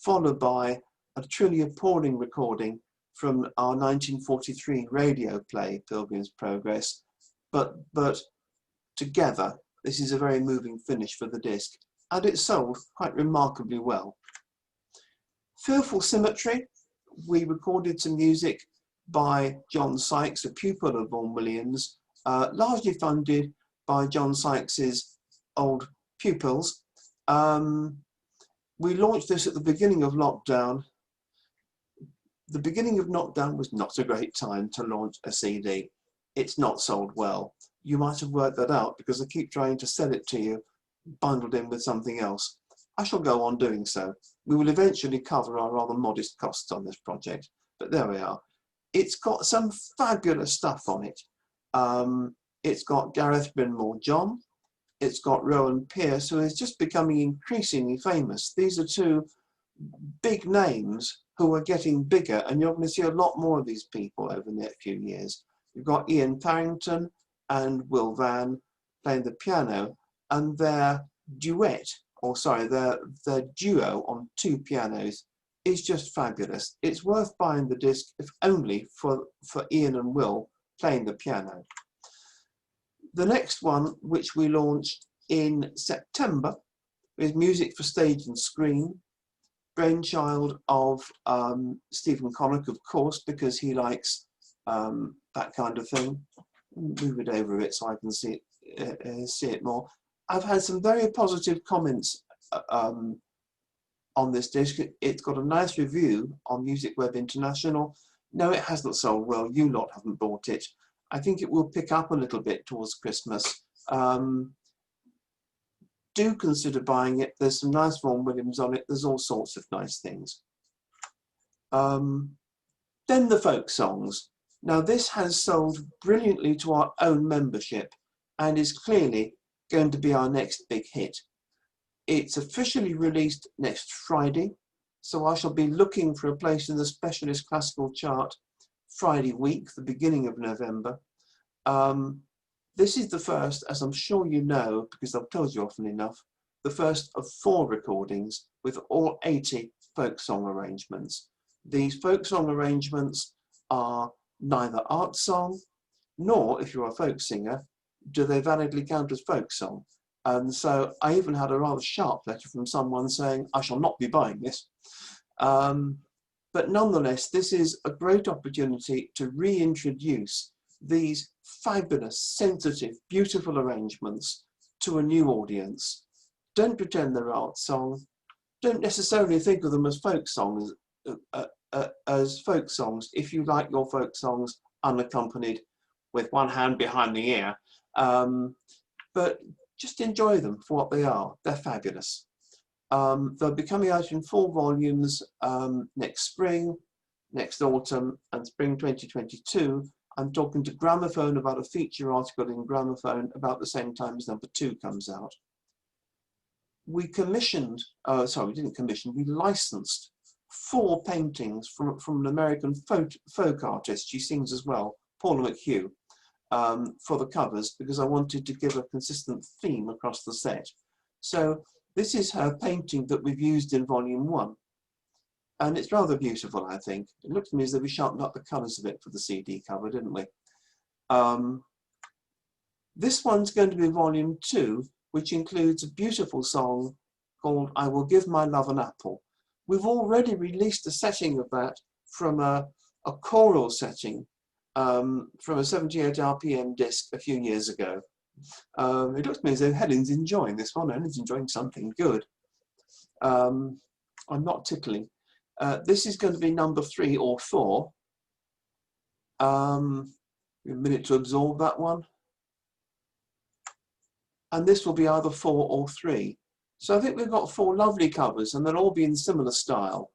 followed by a truly appalling recording from our 1943 radio play, Pilgrim's Progress. But together, this is a very moving finish for the disc, and it sold quite remarkably well. Fearful Symmetry, we recorded some music by John Sykes, a pupil of Vaughan Williams, largely funded by John Sykes's old pupils. We launched this at the beginning of lockdown. The beginning of lockdown was not a great time to launch a CD. It's not sold well. You might have worked that out because I keep trying to sell it to you, bundled in with something else. I shall go on doing so. We will eventually cover our rather modest costs on this project, but there we are. It's got some fabulous stuff on it. It's got Gareth Brynmore John. It's got Rowan Pierce, who is just becoming increasingly famous. These are 2 big names who are getting bigger, and you're going to see a lot more of these people over the next few years. You've got Ian Farrington and Will Van playing the piano, and their duet, or sorry, their duo on 2 pianos is just fabulous. It's worth buying the disc, if only for Ian and Will playing the piano. The next one, which we launched in September, is Music for Stage and Screen, brainchild of Stephen Connick, of course, because he likes that kind of thing. Move it over a bit so I can see it more. I've had some very positive comments on this disc. It's got a nice review on Music Web International. No, it hasn't sold well. You lot haven't bought it. I think it will pick up a little bit towards Christmas. Do consider buying it. There's some nice Vaughan Williams on it. There's all sorts of nice things. Then the folk songs. Now this has sold brilliantly to our own membership and is clearly going to be our next big hit. It's officially released next Friday, so I shall be looking for a place in the specialist classical chart Friday week, the beginning of November. This is the first, as I'm sure you know, because I've told you often enough, the first of 4 recordings with all 80 folk song arrangements. These folk song arrangements are neither art song, nor, if you're a folk singer, do they validly count as folk song. And so I even had a rather sharp letter from someone saying, I shall not be buying this. But nonetheless, this is a great opportunity to reintroduce these fabulous, sensitive, beautiful arrangements to a new audience. Don't pretend they're art song. Don't necessarily think of them as folk songs as folk songs, if you like your folk songs unaccompanied with one hand behind the ear. But just enjoy them for what they are. They're fabulous. They'll be coming out in 4 volumes next spring, next autumn, and spring 2022. I'm talking to Gramophone about a feature article in Gramophone about the same time as number 2 comes out. We commissioned, sorry, we didn't commission, we licensed 4 paintings from an American folk artist. She sings as well, Paula McHugh, for the covers, because I wanted to give a consistent theme across the set. So this is her painting that we've used in volume 1. And it's rather beautiful, I think. It looks to me as though we sharpened up the colours a bit for the CD cover, didn't we? This one's going to be volume 2, which includes a beautiful song called I Will Give My Love an Apple. We've already released a setting of that from a choral setting from a 78 RPM disc a few years ago. It looks to me as though Helen's enjoying this one. Helen's enjoying something good. I'm not tickling. This is going to be number 3 or 4. A minute to absorb that one. And this will be either 4 or 3. So I think we've got 4 lovely covers, and they'll all be in similar style.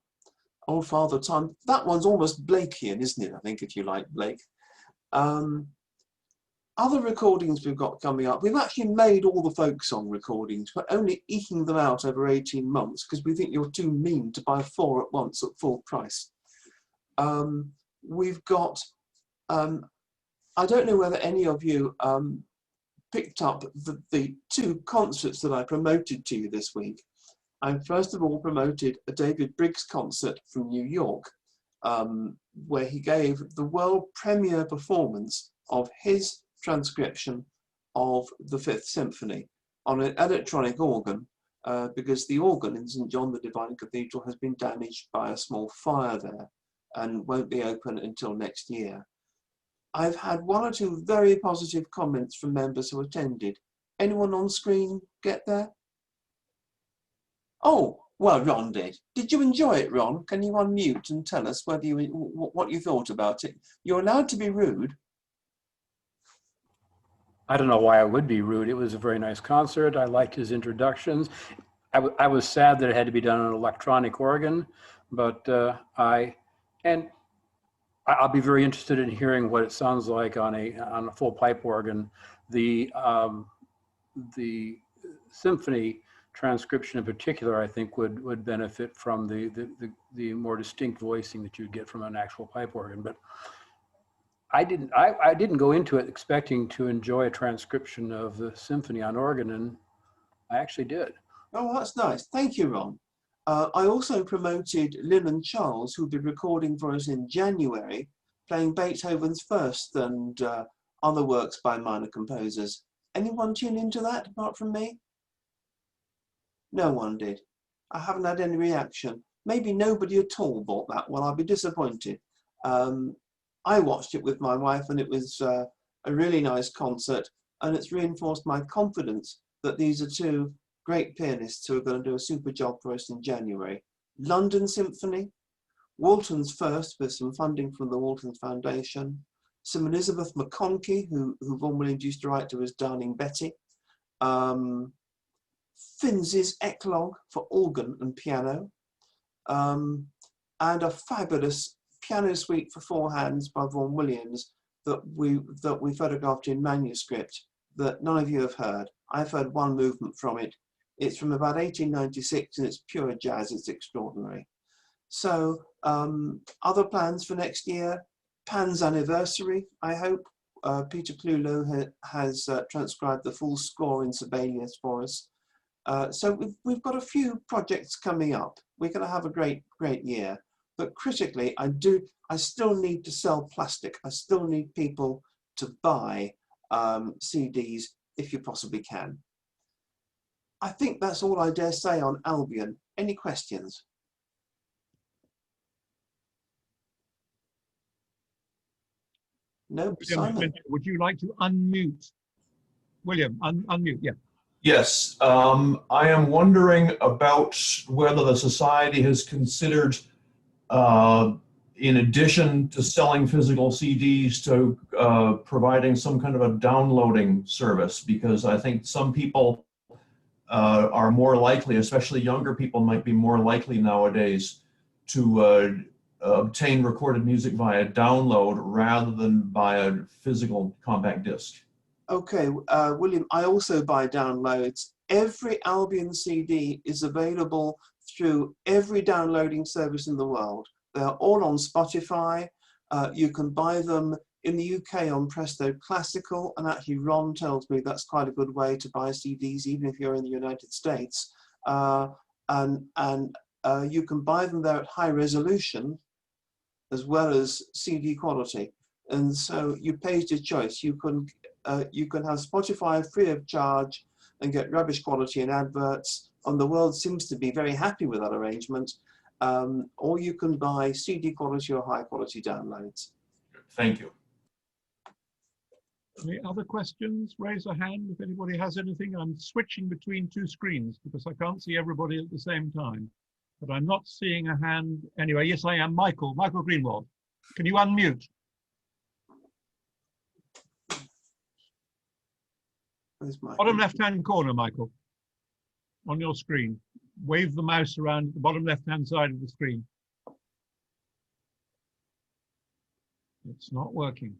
Old Father Time. That one's almost Blakean, isn't it? I think, if you like Blake. Other recordings we've got coming up. We've actually made all the folk song recordings, but only eking them out over 18 months because we think you're too mean to buy 4 at once at full price. We've got, I don't know whether any of you picked up the 2 concerts that I promoted to you this week. I first of all promoted a David Briggs concert from New York, where he gave the world premiere performance of his transcription of the 5th Symphony on an electronic organ, because the organ in St John the Divine Cathedral has been damaged by a small fire there and won't be open until next year. I've had 1 or 2 very positive comments from members who attended. Anyone on screen get there? Oh, well, Ron did. Did you enjoy it, Ron? Can you unmute and tell us whether you, what you thought about it? You're allowed to be rude. I don't know why I would be rude. It was a very nice concert. I liked his introductions. I was sad that it had to be done on an electronic organ, but I'll be very interested in hearing what it sounds like on a full pipe organ. The symphony transcription in particular, I think would benefit from the more distinct voicing that you'd get from an actual pipe organ. But I didn't go into it expecting to enjoy a transcription of the symphony on organ, and I actually did. Oh, that's nice. Thank you, Ron. I also promoted Lynn and Charles, who'll be recording for us in January, playing Beethoven's First and other works by minor composers. Anyone tune into that apart from me? No one did. I haven't had any reaction. Maybe nobody at all bought that one. I'll be disappointed. I watched it with my wife, and it was a really nice concert, and it's reinforced my confidence that these are 2 great pianists who are going to do a super job for us in January. London Symphony, Walton's First with some funding from the Walton's Foundation, some Elizabeth McConkie, who Vaughan introduced to write to us, Darling Betty, Finz's Eclogue for organ and piano, and a fabulous piano suite for 4 hands by Vaughan Williams that we photographed in manuscript that none of you have heard. I've heard 1 movement from it. It's from about 1896 and it's pure jazz. It's extraordinary. So other plans for next year, Pan's anniversary, I hope. Peter Clulo has transcribed the full score in Sibelius for us. So we've got a few projects coming up. We're going to have a great year. But critically, I still need to sell plastic. I still need people to buy CDs if you possibly can. I think that's all I dare say on Albion. Any questions? No, Simon. Would you like to unmute? William, unmute, yeah. Yes, I am wondering about whether the Society has considered in addition to selling physical CDs, to providing some kind of a downloading service, because I think some people are more likely, especially younger people might be more likely nowadays to obtain recorded music via download rather than by a physical compact disc. Okay, William, I also buy downloads. Every Albion CD is available through every downloading service in the world. They're all on Spotify. You can buy them in the UK on Presto Classical, and actually Ron tells me that's quite a good way to buy CDs even if you're in the United States. And you can buy them there at high resolution as well as CD quality. And so you pay your choice. You can have Spotify free of charge and get rubbish quality and adverts, and the world seems to be very happy with that arrangement. Or you can buy CD quality or high quality downloads. Thank you. Any other questions? Raise a hand if anybody has anything. I'm switching between two screens because I can't see everybody at the same time. But I'm not seeing a hand. Anyway, yes, I am. Michael Greenwald. Can you unmute? Bottom left-hand corner, Michael, on your screen. Wave the mouse around the bottom left-hand side of the screen. It's not working.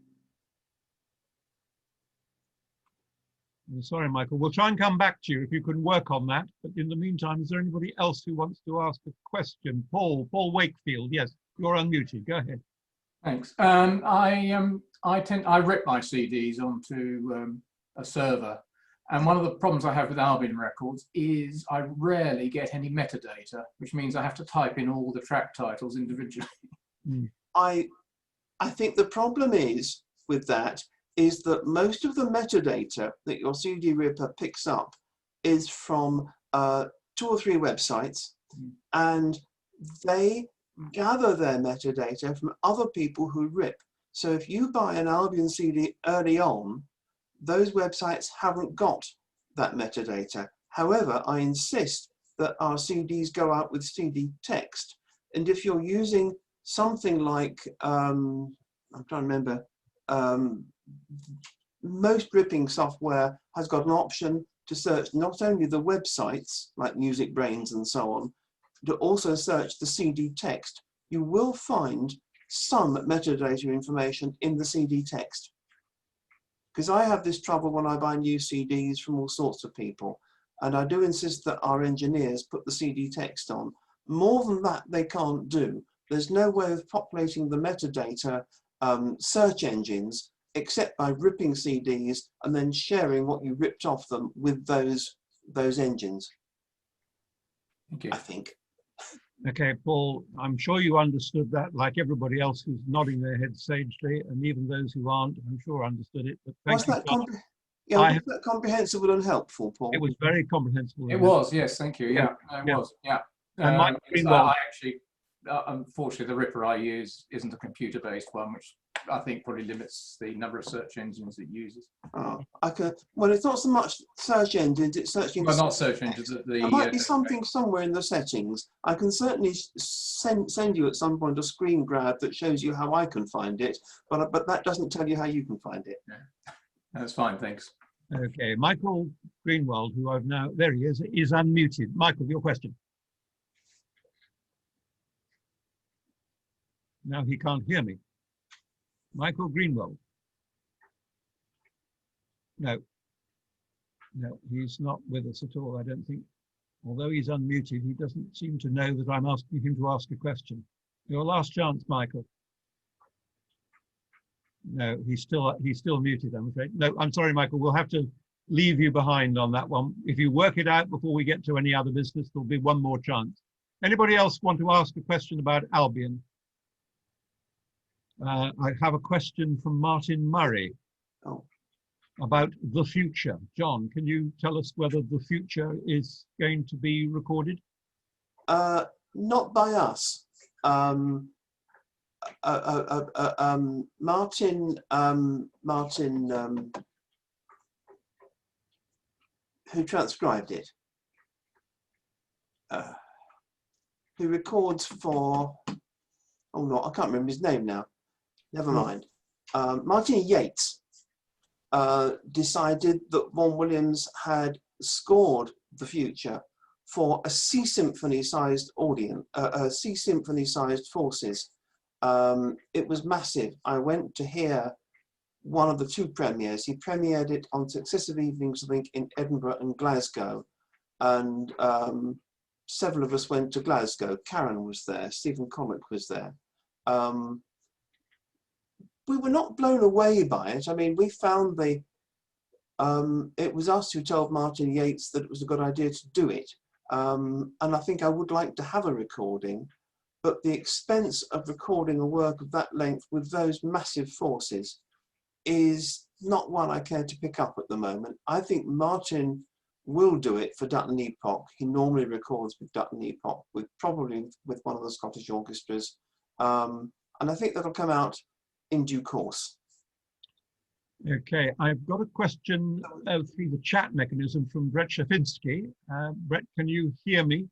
I'm sorry, Michael. We'll try and come back to you if you can work on that. But in the meantime, is there anybody else who wants to ask a question? Paul Wakefield. Yes, you're unmuted. Go ahead. Thanks. I rip my CDs onto a server, and one of the problems I have with Albion records is I rarely get any metadata, which means I have to type in all the track titles individually. I think the problem is with that is that most of the metadata that your CD ripper picks up is from 2 or 3 websites, and they gather their metadata from other people who rip. So if you buy an Albion CD early on, those websites haven't got that metadata. However, I insist that our CDs go out with CD text. And if you're using something like, I'm trying to remember, most ripping software has got an option to search not only the websites like Music Brains and so on, to also search the CD text. You will find some metadata information in the CD text. Because I have this trouble when I buy new CDs from all sorts of people, and I do insist that our engineers put the CD text on. More than that, they can't do. There's no way of populating the metadata search engines except by ripping CDs and then sharing what you ripped off them with those engines. Thank you. I think. Okay, Paul, I'm sure you understood that, like everybody else who's nodding their head sagely, and even those who aren't, I'm sure understood it. But Was that comprehensible and helpful, Paul? It was very comprehensible. It was, yes, thank you. Yeah, it was, yeah. And Mike I actually, unfortunately, the ripper I use isn't a computer-based one, which I think probably limits the number of search engines it uses. Oh, well, it's not so much search engines, it's search engines. Well, not search engines. There might be something somewhere in the settings. I can certainly send you at some point a screen grab that shows you how I can find it, but that doesn't tell you how you can find it. Yeah. That's fine, thanks. Okay, Michael Greenwald, who I've now, there he is unmuted. Michael, your question. Now he can't hear me. Michael Greenwald. No, he's not with us at all, I don't think. Although he's unmuted, he doesn't seem to know that I'm asking him to ask a question. Your last chance, Michael. No, he's still muted, I'm afraid. No, I'm sorry, Michael, we'll have to leave you behind on that one. If you work it out before we get to any other business, there'll be one more chance. Anybody else want to ask a question about Albion? I have a question from Martin Murray about the future. John, can you tell us whether the future is going to be recorded? Not by us. Martin, who transcribed it, who records for oh no, I can't remember his name now. Never mind. Martin Yates decided that Vaughan Williams had scored the future for a C symphony sized audience, C symphony sized forces. It was massive. I went to hear one of the two premieres. He premiered it on successive evenings, I think, in Edinburgh and Glasgow. And several of us went to Glasgow. Karen was there, Stephen Cormack was there. We were not blown away by it. I mean, we found it was us who told Martin Yates that it was a good idea to do it. And I think I would like to have a recording, but the expense of recording a work of that length with those massive forces is not one I care to pick up at the moment. I think Martin will do it for Dutton Epoch. He normally records with Dutton Epoch, probably with one of the Scottish orchestras. And I think that'll come out in due course. Okay, I've got a question through the chat mechanism from Brett Shafinsky. Brett, can you hear me?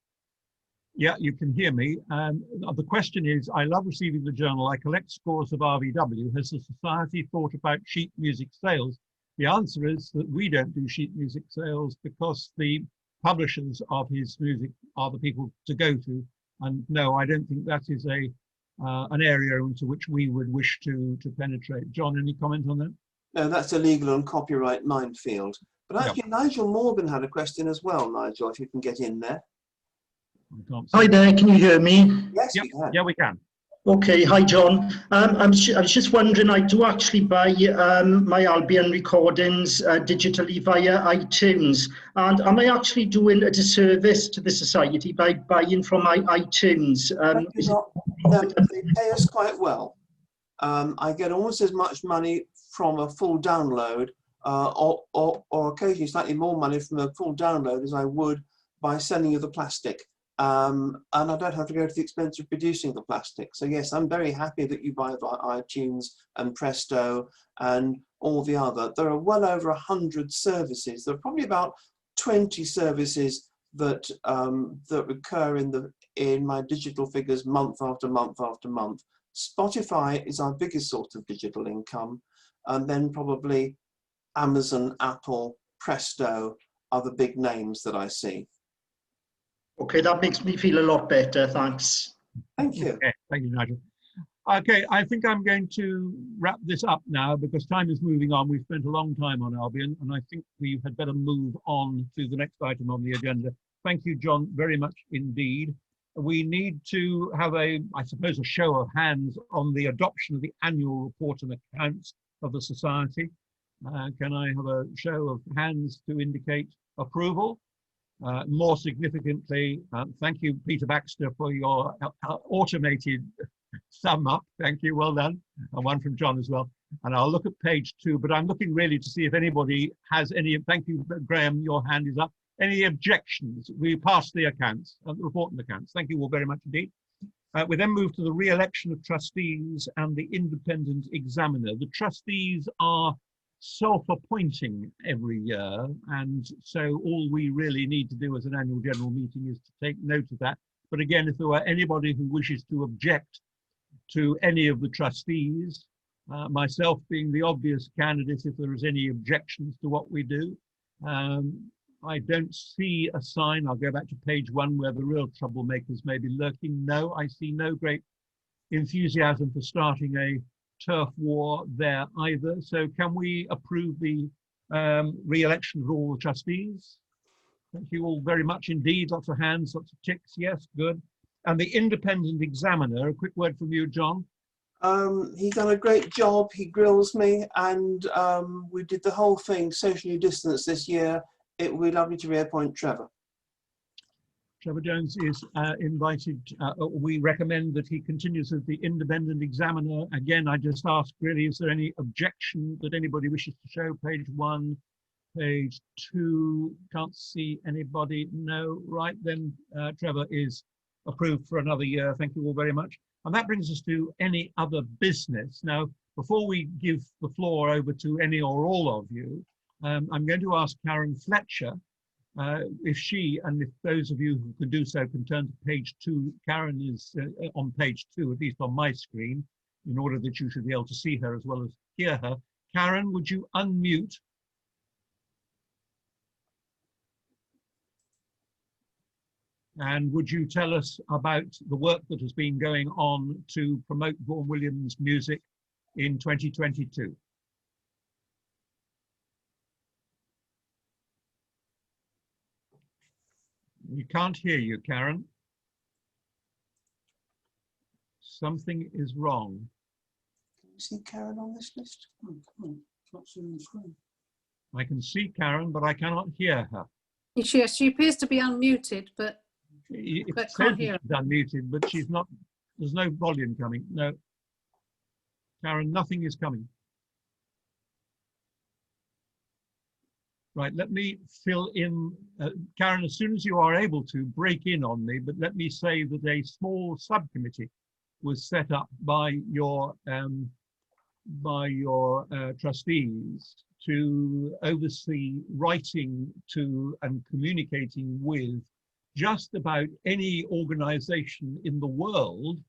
Yeah, you can hear me. The question is, I love receiving the journal. I collect scores of RVW. Has the Society thought about sheet music sales? The answer is that we don't do sheet music sales because the publishers of his music are the people to go to. And no, I don't think that is an area into which we would wish to penetrate. John, any comment on that? No, that's a legal and copyright minefield. But actually, yeah. Nigel Morgan had a question as well, Nigel, if you can get in there. Hi there, can you hear me? Yes, we can. Yeah, we can. Okay, hi John. I was just wondering, I do actually buy my Albion recordings digitally via iTunes, and am I actually doing a disservice to the Society by buying from my iTunes? They pay us quite well. I get almost as much money from a full download, or occasionally slightly more money from a full download as I would by sending you the plastic. And I don't have to go to the expense of producing the plastic. So yes, I'm very happy that you buy via iTunes and Presto and all the other. There are well over 100 services. There are probably about 20 services that that recur in my digital figures month after month after month. Spotify is our biggest source of digital income, and then probably Amazon, Apple, Presto are the big names that I see. Okay, that makes me feel a lot better, thanks. Thank you. Okay, thank you, Nigel. Okay, I think I'm going to wrap this up now because time is moving on. We've spent a long time on Albion, and I think we had better move on to the next item on the agenda. Thank you, John, very much indeed. We need to have I suppose, a show of hands on the adoption of the annual report and accounts of the Society. Can I have a show of hands to indicate approval? More significantly, thank you, Peter Baxter, for your automated sum up. Thank you, well done. And one from John as well. And I'll look at page 2, but I'm looking really to see if anybody has any. Thank you, Graham, your hand is up. Any objections? We passed the accounts, the report and accounts. Thank you all very much indeed. We then move to the re-election of trustees and the independent examiner. The trustees are self-appointing every year, and so all we really need to do as an annual general meeting is to take note of that. But again, if there were anybody who wishes to object to any of the trustees, myself being the obvious candidate, if there is any objections to what we do, I don't see a sign. I'll go back to page 1 where the real troublemakers may be lurking. No, I see no great enthusiasm for starting a turf war there either. So can we approve the re-election of all the trustees? Thank you all very much indeed. Lots of hands, lots of ticks. Yes, good. And the independent examiner, a quick word from you, John. He's done a great job. He grills me, and we did the whole thing socially distanced this year. It would be lovely to reappoint Trevor. Trevor Jones is invited. We recommend that he continues as the independent examiner. Again, I just ask really, is there any objection that anybody wishes to show? Page 1, page 2, can't see anybody. No, right then, Trevor is approved for another year. Thank you all very much. And that brings us to any other business. Now, before we give the floor over to any or all of you, I'm going to ask Karen Fletcher If she, and if those of you who can do so can turn to page 2, Karen is on page 2, at least on my screen, in order that you should be able to see her as well as hear her. Karen, would you unmute? And would you tell us about the work that has been going on to promote Vaughan Williams music in 2022? We can't hear you, Karen. Something is wrong. Can you see Karen on this list? Not seeing the screen. I can see Karen, but I cannot hear her. Yes, she appears to be unmuted, but It says can't hear. she's unmuted, but she's not. There's no volume coming. No, Karen, nothing is coming. Right, let me fill in. Karen, as soon as you are able to, break in on me, but let me say that a small subcommittee was set up by your trustees to oversee writing to and communicating with just about any organization in the world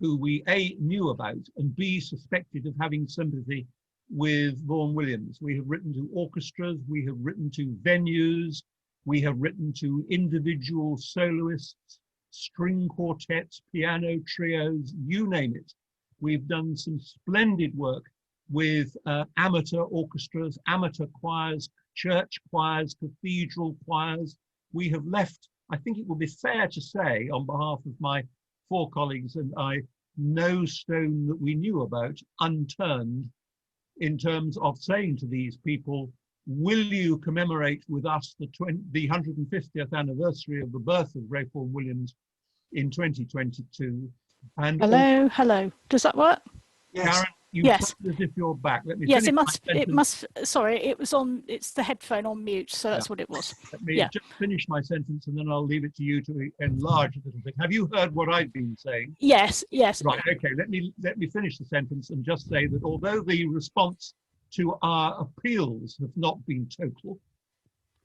who we A, knew about, and B, suspected of having sympathy with Vaughan Williams. We have written to orchestras, we have written to venues, we have written to individual soloists, string quartets, piano trios, you name it. We've done some splendid work with amateur orchestras, amateur choirs, church choirs, cathedral choirs. We have left, I think it would be fair to say, on behalf of my 4 colleagues and I, no stone that we knew about unturned in terms of saying to these people, will you commemorate with us the 150th anniversary of the birth of Ralph Vaughan Williams in 2022? And hello. Does that work? Yes. Karen, you Yes. sound as if you're back. Let me Yes, finish it must, sorry, it was on, it's the headphone on mute, so that's what it was. Let me Yeah. just finish my sentence and then I'll leave it to you to enlarge a little bit. Have you heard what I've been saying? Yes. Right, okay, let me finish the sentence and just say that although the response to our appeals have not been total,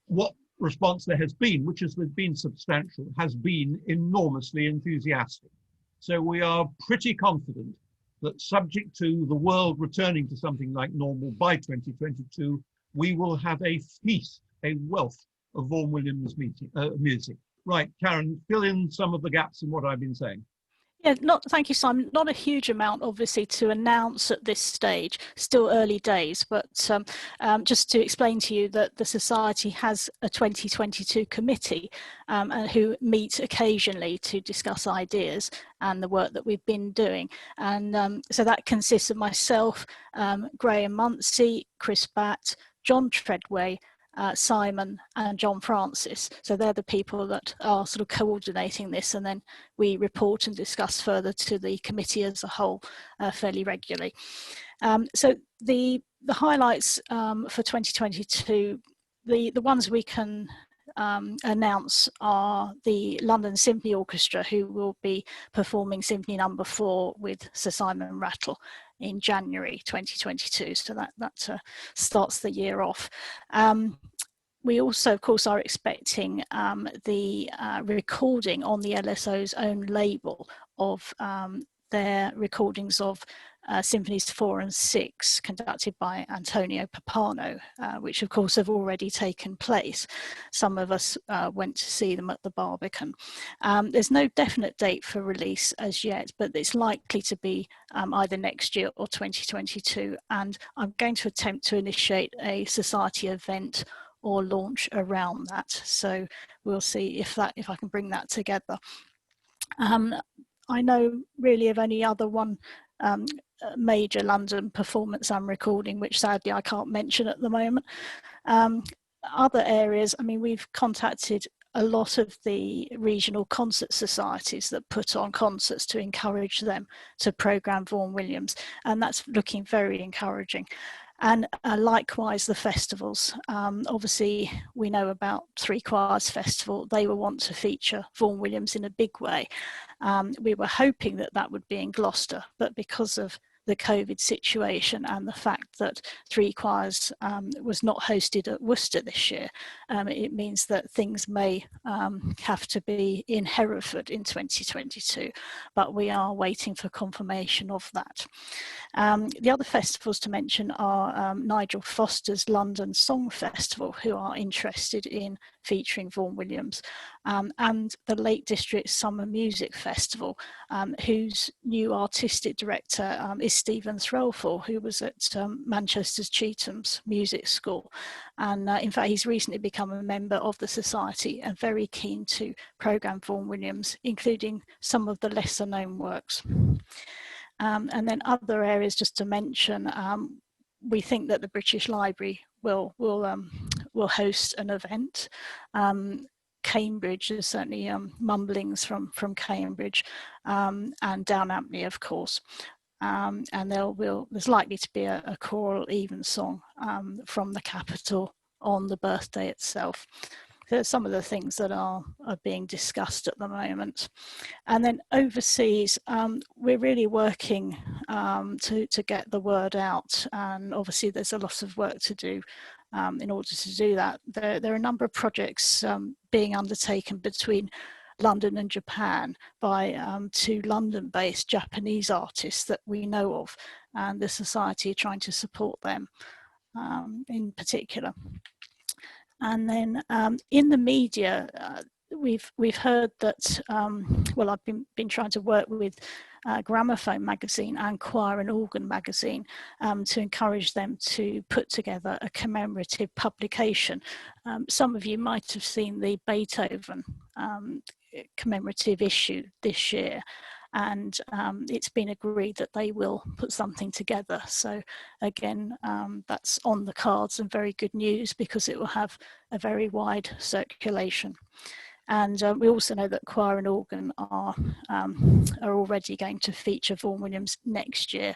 what response there has been, which has been substantial, has been enormously enthusiastic. So we are pretty confident that, subject to the world returning to something like normal by 2022, we will have a feast, a wealth of Vaughan Williams music. Right, Karen, fill in some of the gaps in what I've been saying. Yeah, thank you, Simon. Not a huge amount, obviously, to announce at this stage, still early days, but just to explain to you that the Society has a 2022 committee who meet occasionally to discuss ideas and the work that we've been doing. And so that consists of myself, Graham Munsey, Chris Batt, John Treadway, Simon and John Francis. So they're the people that are sort of coordinating this, and then we report and discuss further to the committee as a whole fairly regularly. So the highlights for 2022, the ones we can announce are the London Symphony Orchestra, who will be performing Symphony No. 4 with Sir Simon Rattle in January 2022. So that starts the year off. We also, of course, are expecting the recording on the LSO's own label of their recordings of Symphonies 4 and 6 conducted by Antonio Pappano, which of course have already taken place. Some of us went to see them at the Barbican. There's no definite date for release as yet, but it's likely to be either next year or 2022. And I'm going to attempt to initiate a society event or launch around that. So we'll see if I can bring that together. I know really of only other one major London performance I'm recording, which sadly I can't mention at the moment. Other areas, I mean, we've contacted a lot of the regional concert societies that put on concerts to encourage them to programme Vaughan Williams, and that's looking very encouraging. And likewise the festivals. Obviously we know about Three Choirs Festival. They will want to feature Vaughan Williams in a big way. We were hoping that would be in Gloucester, but because of the COVID situation and the fact that Three Choirs was not hosted at Worcester this year, it means that things may have to be in Hereford in 2022, but we are waiting for confirmation of that. The other festivals to mention are Nigel Foster's London Song Festival, who are interested in featuring Vaughan Williams, and the Lake District Summer Music Festival, whose new artistic director is Stephen Threlfall, who was at Manchester's Chetham's Music School. And in fact, he's recently become a member of the Society and very keen to programme Vaughan Williams, including some of the lesser known works. And then other areas just to mention, we think that the British Library will host an event. Cambridge, there's certainly mumblings from Cambridge, and Down Ampney, of course. And there's likely to be a choral evensong from the capital on the birthday itself. So some of the things that are being discussed at the moment. And then overseas, we're really working to get the word out. And obviously there's a lot of work to do in order to do that. There are a number of projects being undertaken between London and Japan by two London-based Japanese artists that we know of, and the Society are trying to support them in particular. And then in the media, we've heard that, well, I've been trying to work with Gramophone magazine and Choir and Organ magazine to encourage them to put together a commemorative publication. Some of you might have seen the Beethoven commemorative issue this year, and it's been agreed that they will put something together. So again, that's on the cards and very good news because it will have a very wide circulation. And we also know that Choir and Organ are already going to feature Vaughan Williams next year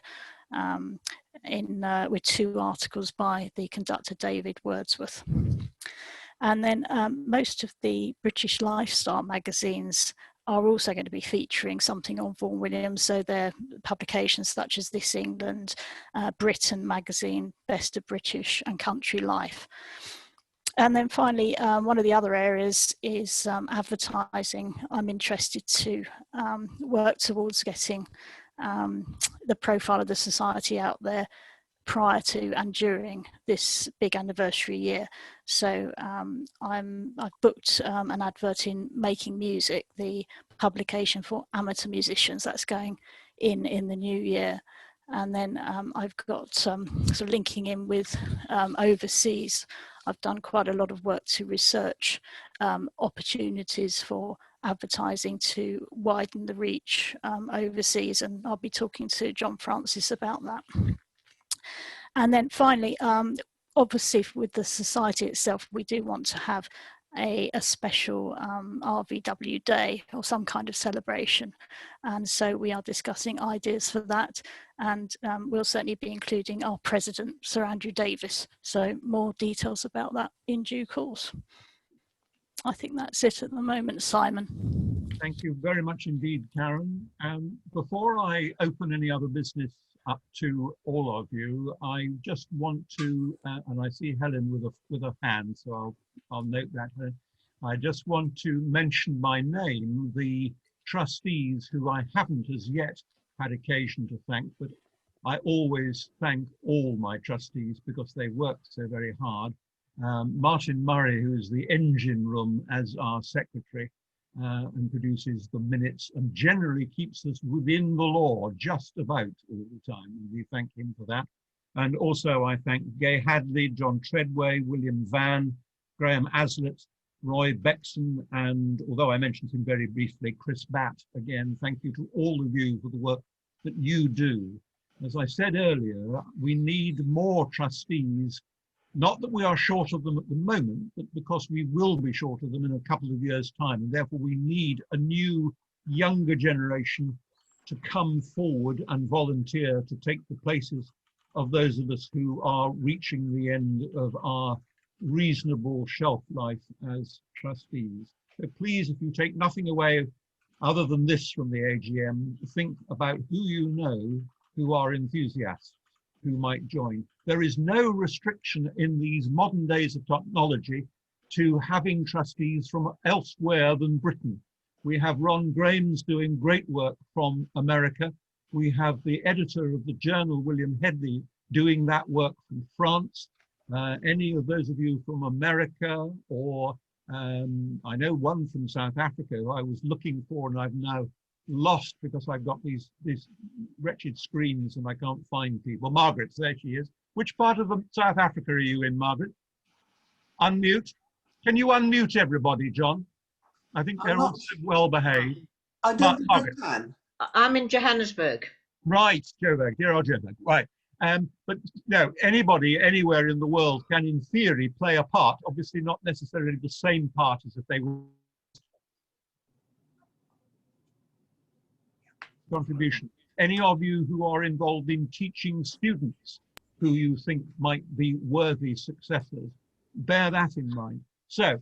with 2 articles by the conductor David Wordsworth. And then most of the British lifestyle magazines are also going to be featuring something on Vaughan Williams. So they're publications such as This England, Britain magazine, Best of British and Country Life. And then finally, one of the other areas is advertising. I'm interested to work towards getting the profile of the Society out there prior to and during this big anniversary year. So I've booked an advert in Making Music, the publication for amateur musicians that's going in the new year. And then I've got sort of linking in with overseas. I've done quite a lot of work to research opportunities for advertising to widen the reach overseas, and I'll be talking to John Francis about that. And then finally, obviously with the Society itself, we do want to have a special RVW day or some kind of celebration. And so we are discussing ideas for that. And we'll certainly be including our president, Sir Andrew Davis. So more details about that in due course. I think that's it at the moment, Simon. Thank you very much indeed, Karen. Before I open any other business up to all of you, I just want to, and I see Helen with a hand, so I'll note that. I just want to mention by name the trustees who I haven't as yet had occasion to thank, but I always thank all my trustees because they work so very hard. Martin Murray, who is the engine room as our secretary, and produces the minutes and generally keeps us within the law just about all the time. And we thank him for that. And also I thank Gay Hadley, John Treadway, William Van, Graham Aslett, Roy Bexon, and although I mentioned him very briefly, Chris Batt. Again, thank you to all of you for the work that you do. As I said earlier, we need more trustees. Not that we are short of them at the moment, but because we will be short of them in a couple of years' time. And therefore we need a new, younger generation to come forward and volunteer to take the places of those of us who are reaching the end of our reasonable shelf life as trustees. So please, if you take nothing away other than this from the AGM, think about who you know who are enthusiasts who might join. There is no restriction in these modern days of technology to having trustees from elsewhere than Britain. We have Ron Graham's doing great work from America. We have the editor of the journal, William Headley, doing that work from France. Any of those of you from America, or I know one from South Africa who I was looking for and I've now lost because I've got these wretched screens and I can't find people. Margaret, there she is. Which part of South Africa are you in, Margaret? Unmute. Can you unmute everybody, John? I think they're all so well behaved. I don't think I can. I'm in Johannesburg. Right, Joburg, dear old Joburg, right. But no, anybody anywhere in the world can, in theory, play a part. Obviously, not necessarily the same part as if they were. Contribution. Any of you who are involved in teaching students who you think might be worthy successors, bear that in mind. So,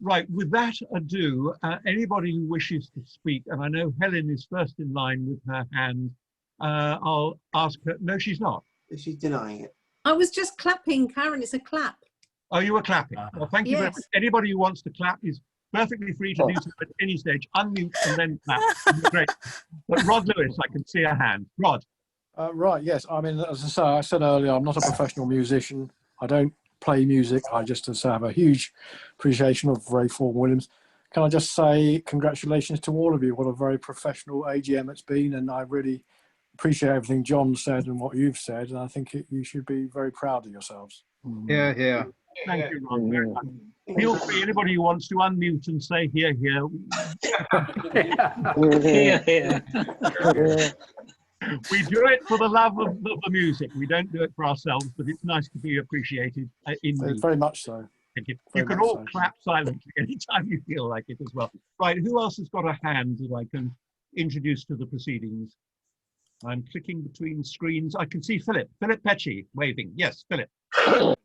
right, with that ado, anybody who wishes to speak, and I know Helen is first in line with her hand, I'll ask her. No, she's not. She's denying it. I was just clapping, Karen. It's a clap. Oh, you were clapping. Well, thank you very much. Anybody who wants to clap is perfectly free to do so at any stage. Unmute and then clap. Great. But Rod Lewis, I can see a hand. Rod. Right, yes. I mean, as I say, I said earlier, I'm not a professional musician. I don't play music. I just, as I say, have a huge appreciation of Ray Vaughan Williams. Can I just say congratulations to all of you. What a very professional AGM it's been, and I really appreciate everything John said and what you've said, and I think you should be very proud of yourselves. Yeah, yeah. Thank you, Ron, very much. Feel free, anybody who wants to unmute and say here, here. Here, here. We do it for the love of the music. We don't do it for ourselves, but it's nice to be appreciated. Very much so. Thank you. You can all clap silently anytime you feel like it as well. Right, who else has got a hand that I can introduce to the proceedings? I'm clicking between screens. I can see Philip. Philip Pecci waving. Yes, Philip.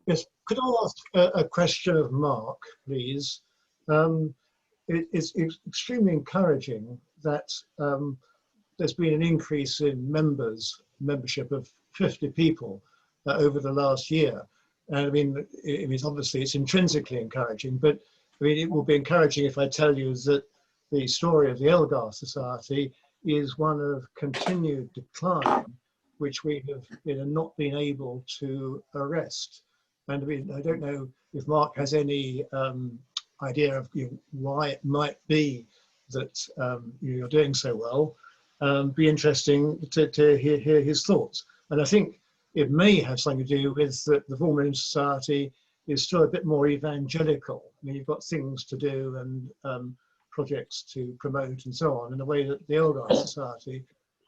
Yes, could I ask a question of Mark, please? It's extremely encouraging that there's been an increase in membership of 50 people over the last year. And I mean, obviously it's intrinsically encouraging, but I mean, it will be encouraging if I tell you that the story of the Elgar Society is one of continued decline, which we have not been able to arrest. And I mean, I don't know if Mark has any idea of why it might be that you're doing so well. Be interesting to hear his thoughts. And I think it may have something to do with that the Vaughan Williams Society is still a bit more evangelical. I mean, you've got things to do and projects to promote and so on, in a way that the Elgar Society,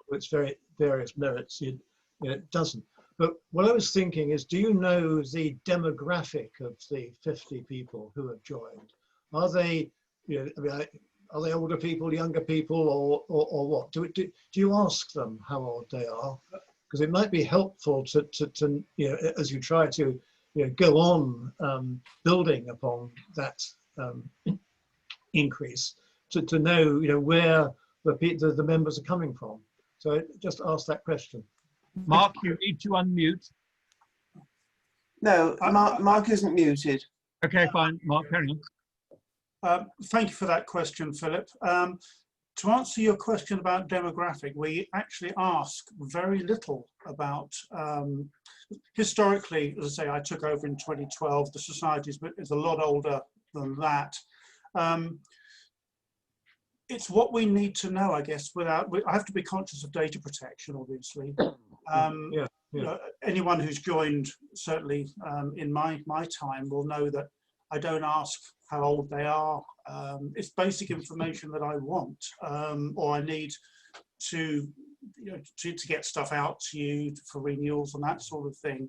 with its various merits, it doesn't. But what I was thinking is, do you know the demographic of the 50 people who have joined? Are they, are they older people, younger people, or what? Do you ask them how old they are? Because it might be helpful to as you try to go on building upon that increase, to know where the members are coming from. So just ask that question. Mark, you need to unmute. No, Mark isn't muted. Okay, fine. Mark, carry on. Thank you for that question, Philip. To answer your question about demographic, we actually ask very little about, historically, as I say, I took over in 2012, the society is a lot older than that. It's what we need to know, I guess, I have to be conscious of data protection, obviously. Anyone who's joined, certainly in my time, will know that I don't ask how old they are. It's basic information that I want, or I need to get stuff out to you for renewals and that sort of thing.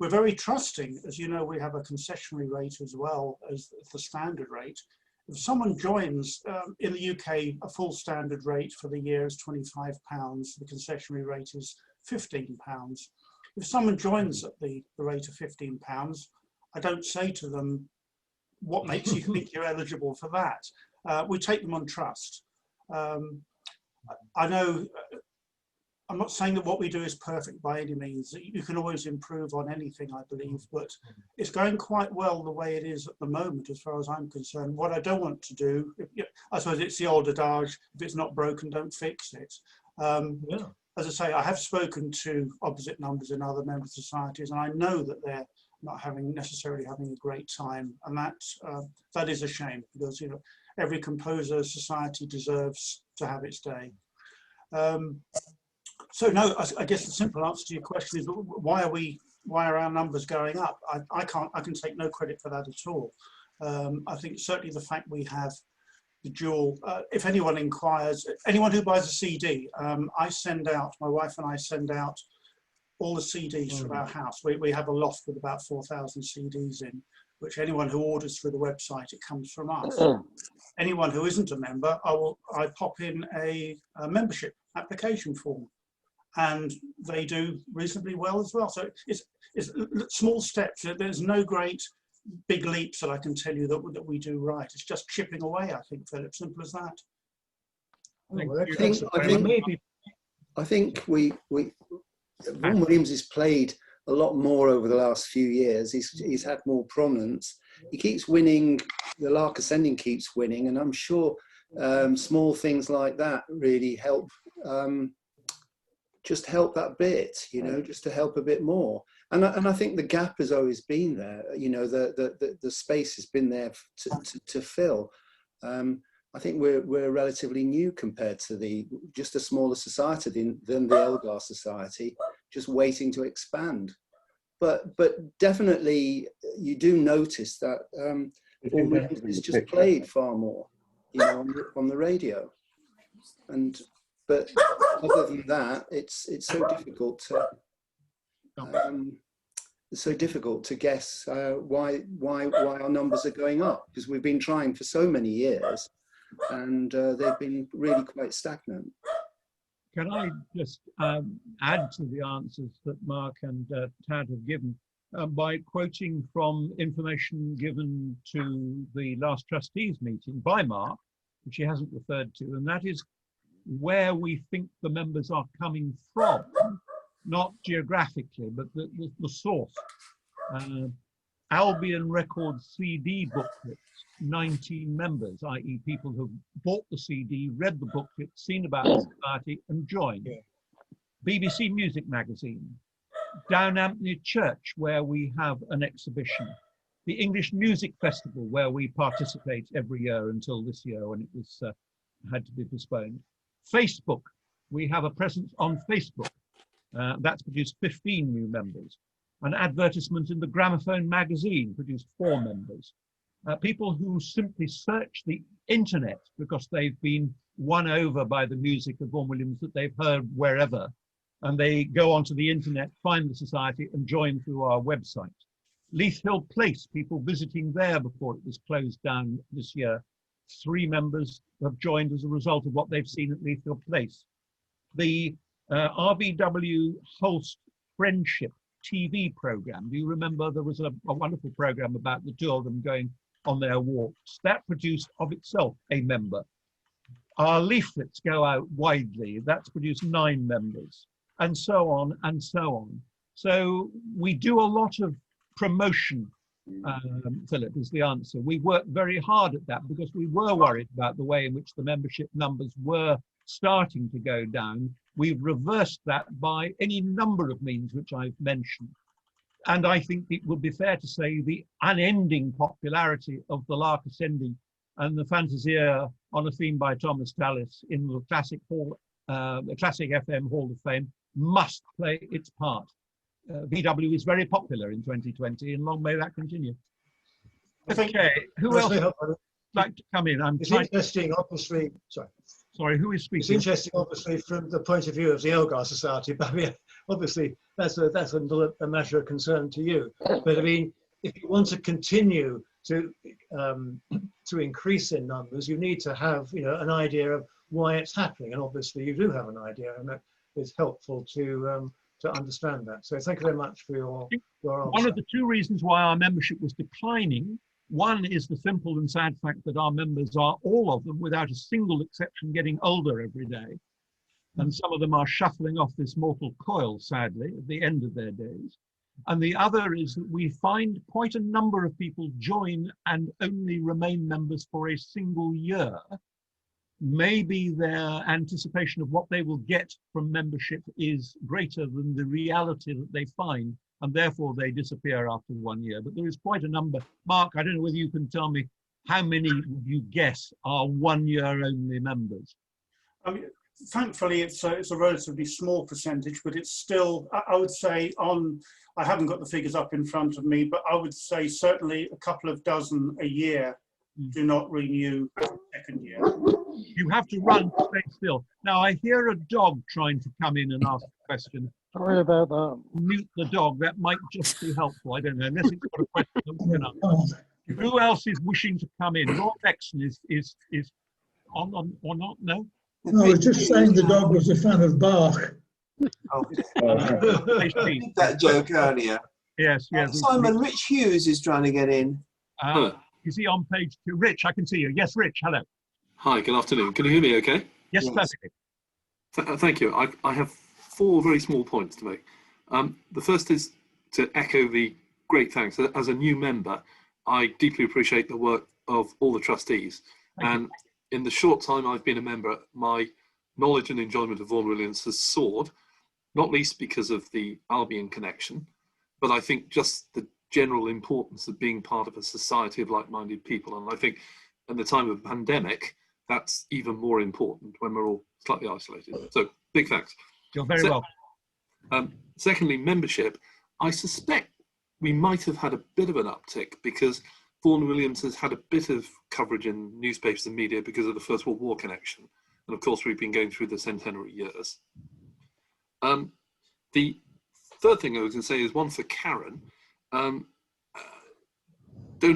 We're very trusting. As you know, we have a concessionary rate as well as the standard rate. If someone joins, in the UK, a full standard rate for the year is £25. The concessionary rate is £15. If someone joins at the rate of £15, I don't say to them, what makes you think you're eligible for that? We take them on trust. I know I'm not saying that what we do is perfect by any means. You can always improve on anything, I believe, but it's going quite well the way it is at the moment, as far as I'm concerned. What I don't want to do, I suppose it's the old adage, if it's not broken, don't fix it. As I say, I have spoken to opposite numbers in other member societies, and I know that they're not necessarily having a great time, and that is a shame, because every composer society deserves to have its day. So no, I guess the simple answer to your question is, why are our numbers going up? I can take no credit for that at all. I think certainly the fact we have the dual, if anyone inquires, anyone who buys a CD, I send out, my wife and I send out all the CDs from our house. We have a loft with about 4,000 CDs in, which anyone who orders through the website, it comes from us. Anyone who isn't a member, I pop in a membership application form, and they do reasonably well as well. So it's small steps. There's no great big leaps that I can tell you that we do right. It's just chipping away, I think, Philip. Simple as that. I think Vaughan Williams has played a lot more over the last few years. He's had more prominence. He keeps winning. The Lark Ascending keeps winning, and I'm sure small things like that really help. Just help that bit, just to help a bit more. And I think the gap has always been there. The space has been there to fill. I think we're relatively new compared to just a smaller society than the Elgar Society, just waiting to expand. But definitely you do notice that Vaughan Williams is just played far more, on the radio. But other than that, it's so difficult to guess why our numbers are going up, because we've been trying for so many years, and they've been really quite stagnant. Can I just add to the answers that Mark and Tad have given by quoting from information given to the last trustees meeting by Mark, which he hasn't referred to, and that is where we think the members are coming from, not geographically, but the source. Albion Record CD booklets, 19 members, i.e. people who've bought the CD, read the booklet, seen about the society and joined. BBC Music Magazine, Downhampton Church, where we have an exhibition, the English Music Festival, where we participate every year until this year when it was had to be postponed. Facebook, we have a presence on Facebook. That's produced 15 new members. An advertisement in the Gramophone magazine produced 4 members. People who simply search the internet because they've been won over by the music of Vaughan Williams that they've heard wherever, and they go onto the internet, find the society and join through our website. Leith Hill Place, people visiting there before it was closed down this year. 3 members have joined as a result of what they've seen at Leith Hill Place. The RVW Holst Friendship TV program. Do you remember there was a wonderful program about the 2 of them going on their walks? That produced of itself a member. Our leaflets go out widely. That's produced 9 members, and so on and so on. So we do a lot of promotion, Philip, is the answer. We worked very hard at that because we were worried about the way in which the membership numbers were starting to go down. We've reversed that by any number of means which I've mentioned. And I think it would be fair to say the unending popularity of the Lark Ascending and the Fantasia on a theme by Thomas Tallis in the Classic FM Hall of Fame must play its part. VW is very popular in 2020, and long may that continue. Okay, who else would like to come in? It's interesting, obviously. Sorry, who is speaking? It's interesting, obviously, from the point of view of the Elgar Society. But I mean, obviously, that's a matter of concern to you. But I mean, if you want to continue to increase in numbers, you need to have an idea of why it's happening, and obviously, you do have an idea, and that is helpful to understand that. So thank you very much for your answer. One of the 2 reasons why our membership was declining, one is the simple and sad fact that our members are, all of them, without a single exception, getting older every day. and some of them are shuffling off this mortal coil, sadly, at the end of their days. And the other is that we find quite a number of people join and only remain members for a single year. Maybe their anticipation of what they will get from membership is greater than the reality that they find, and therefore they disappear after 1 year. But there is quite a number. Mark, I don't know whether you can tell me how many would you guess are 1 year only members? I mean, thankfully, it's a relatively small percentage, but it's still, I would say, I haven't got the figures up in front of me, but I would say certainly a couple of dozen a year do not renew second year. You have to run to stay still. Now, I hear a dog trying to come in and ask a question. Sorry about that. Mute the dog. That might just be helpful. I don't know, unless it's got a question that we can answer. Who else is wishing to come in? Lord Exon is on or not? No? No, I was just saying the dog was a fan of Bach. Oh, I did that joke earlier. Yes, yes. Simon, Rich Hughes is trying to get in. Is he on page 2? Rich, I can see you. Yes, Rich, hello. Hi, good afternoon. Can you hear me okay? Yes, perfectly. Thank you. I have 4 very small points to make. The first is to echo the great thanks. As a new member, I deeply appreciate the work of all the trustees. And in the short time I've been a member, my knowledge and enjoyment of Vaughan Williams has soared, not least because of the Albion connection, but I think just the general importance of being part of a society of like-minded people. And I think in the time of pandemic, that's even more important when we're all slightly isolated. So big thanks. You're very welcome. Secondly, membership. I suspect we might have had a bit of an uptick because Vaughan Williams has had a bit of coverage in newspapers and media because of the First World War connection. And of course, we've been going through the centenary years. The third thing I was going to say is one for Karen. Don't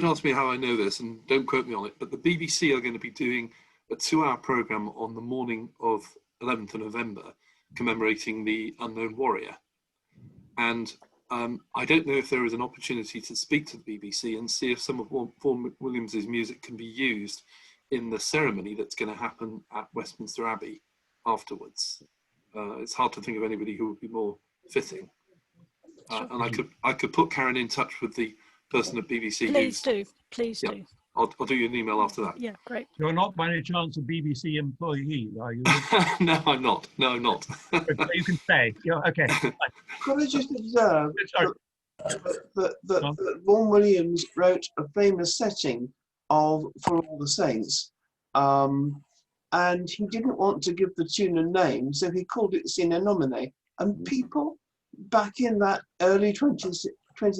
ask me how I know this and don't quote me on it, but the BBC are going to be doing a 2-hour programme on the morning of 11th of November commemorating the Unknown Warrior. And I don't know if there is an opportunity to speak to the BBC and see if some of Vaughan Williams's music can be used in the ceremony that's going to happen at Westminster Abbey afterwards. It's hard to think of anybody who would be more fitting. And I could put Karen in touch with the person at BBC. Please do. I'll do you an email after that. Yeah, great. You're not by any chance a BBC employee, are you? No, I'm not. No, I'm not. You can say. You're, okay. Could I just observe that Vaughan Williams wrote a famous setting of For All the Saints, and he didn't want to give the tune a name, so he called it Sine Nomine. And people back in that early 20th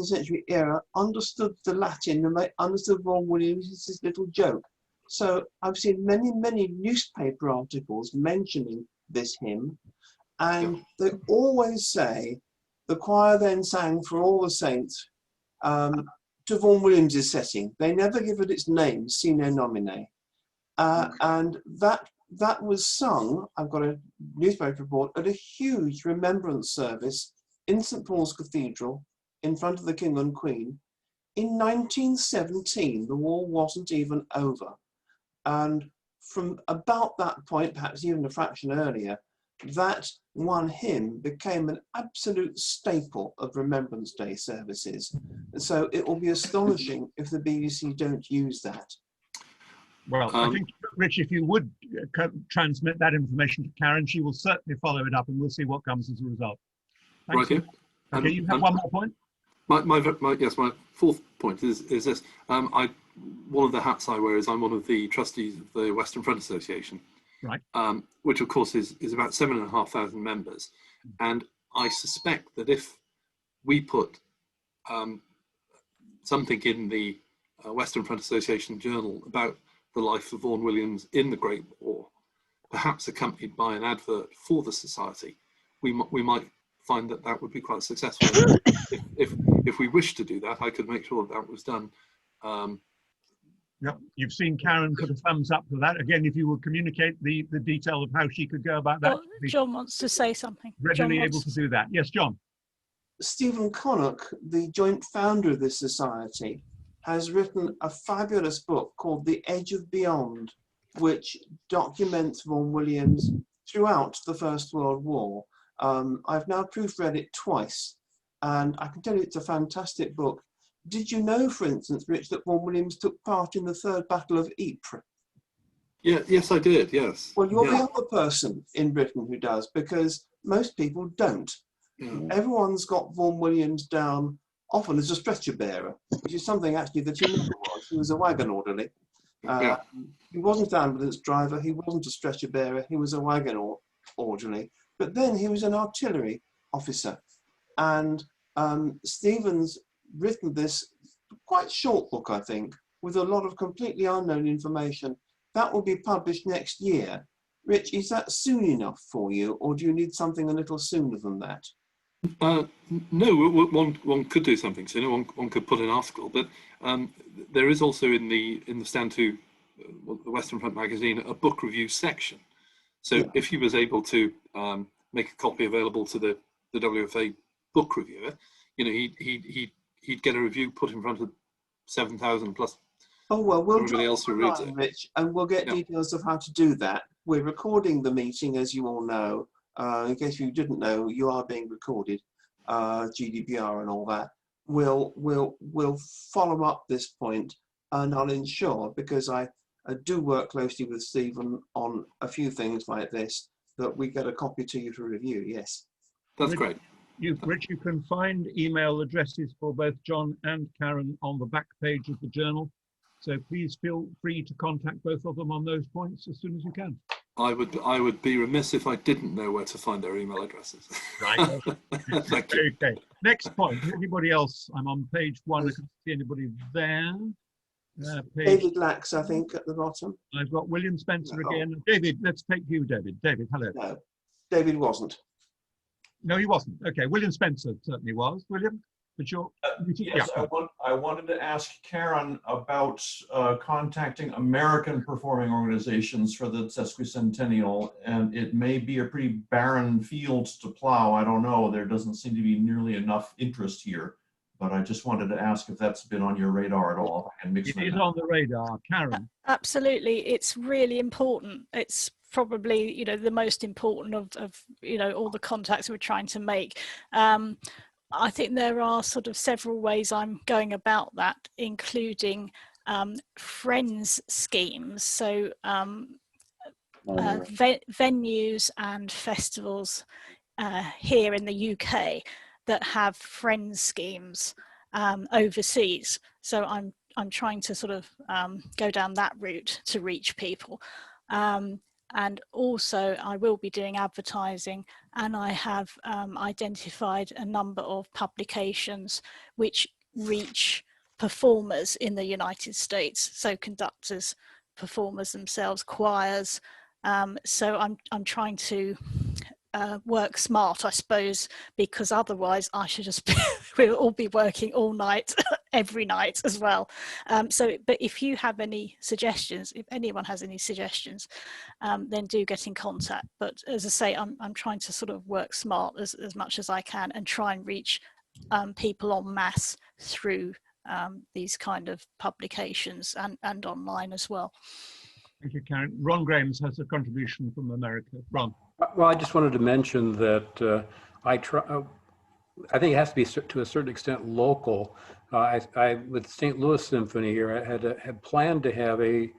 century era understood the Latin and they understood Vaughan Williams' little joke. So I've seen many newspaper articles mentioning this hymn, and they always say the choir then sang For All the Saints to Vaughan Williams' setting. They never give it its name, Sine Nomine. And that was sung, I've got a newspaper report, at a huge remembrance service in St Paul's Cathedral in front of the King and Queen in 1917. The war wasn't even over. And from about that point, perhaps even a fraction earlier, that one hymn became an absolute staple of Remembrance Day services. And so it will be astonishing if the BBC don't use that. Well, I think, Rich, if you would transmit that information to Karen, she will certainly follow it up and we'll see what comes as a result. Thanks. Right. Okay, you have one more point? My fourth point is this. One of the hats I wear is I'm one of the trustees of the Western Front Association, right? Which of course is about 7,500 members, and I suspect that if we put something in the Western Front Association journal about the life of Vaughan Williams in the Great War, perhaps accompanied by an advert for the society, we might find that would be quite successful. If we wish to do that, I could make sure that was done. Yep. You've seen Karen put a thumbs up for that. Again, if you will communicate the detail of how she could go about that. John wants to say something. Readily able to do that. Yes, John. Stephen Connock, the joint founder of this society, has written a fabulous book called The Edge of Beyond, which documents Vaughan Williams throughout the First World War. I've now proofread it twice, and I can tell you it's a fantastic book. Did you know, for instance, Rich, that Vaughan Williams took part in the Third Battle of Ypres? Yeah, yes, I did. Yes. Well, you're Yeah. the other person in Britain who does, because most people don't. Yeah. Everyone's got Vaughan Williams down often as a stretcher bearer, which is something actually that he never was. He was a wagon orderly. He wasn't an ambulance driver, he wasn't a stretcher bearer, he was a wagon orderly. But then he was an artillery officer. And Stephen's written this quite short book, I think, with a lot of completely unknown information. That will be published next year. Rich, is that soon enough for you, or do you need something a little sooner than that? No, one could do something sooner. One could put an article, but there is also in the Stand to the Western Front magazine a book review section. So if he was able to make a copy available to the WFA book reviewer, you know, he'd get a review put in front of 7,000 plus. Oh, well, we'll everybody else who reads it. Rich, and we'll get details of how to do that. We're recording the meeting, as you all know. In case you didn't know, you are being recorded, GDPR and all that. We'll follow up this point, and I'll ensure, because I do work closely with Stephen on a few things like this, that we get a copy to you to review. Yes, that's great. Rich, you can find email addresses for both John and Karen on the back page of the journal. So please feel free to contact both of them on those points as soon as you can. I would be remiss if I didn't know where to find their email addresses. Right. Thank you. Okay. Next point. Anybody else? I'm on page 1. I can't see anybody there. David Lax, I think, at the bottom. I've got William Spencer again. David, let's take you, David. David, hello. No, David wasn't. No, he wasn't. Okay, William Spencer certainly was. William, but you're... Yes, I wanted to ask Karen about contacting American performing organizations for the sesquicentennial, and it may be a pretty barren field to plow. I don't know. There doesn't seem to be nearly enough interest here, but I just wanted to ask if that's been on your radar at all. And it is on the radar, Karen. Absolutely, it's really important. It's probably, you know, the most important of you know, all the contacts we're trying to make. I think there are sort of several ways I'm going about that, including friends schemes. So venues and festivals here in the UK that have friends schemes overseas. So I'm trying to sort of go down that route to reach people. And also I will be doing advertising, and I have identified a number of publications which reach performers in the United States, so conductors, performers themselves, choirs. So I'm trying to work smart, I suppose, because otherwise I should just we'll all be working all night every night as well. But if you have any suggestions, if anyone has any suggestions, then do get in contact. But as I say, I'm trying to sort of work smart as much as I can and try and reach people en masse through these kind of publications and online as well. Thank you, Karen. Ron Graham's has a contribution from America. Ron. Well, I just wanted to mention that I think it has to be to a certain extent local. With St. Louis Symphony here, I had planned to have a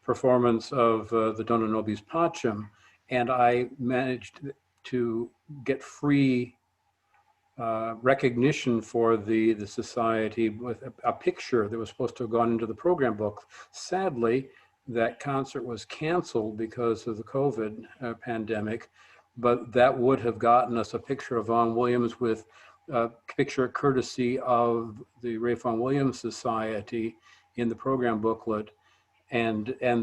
performance of the Dona Nobis Pacem, and I managed to get free recognition for the society with a picture that was supposed to have gone into the program book. Sadly, that concert was canceled because of the COVID pandemic, but that would have gotten us a picture of Vaughan Williams with a picture courtesy of the Ray Vaughan Williams Society in the program booklet, and a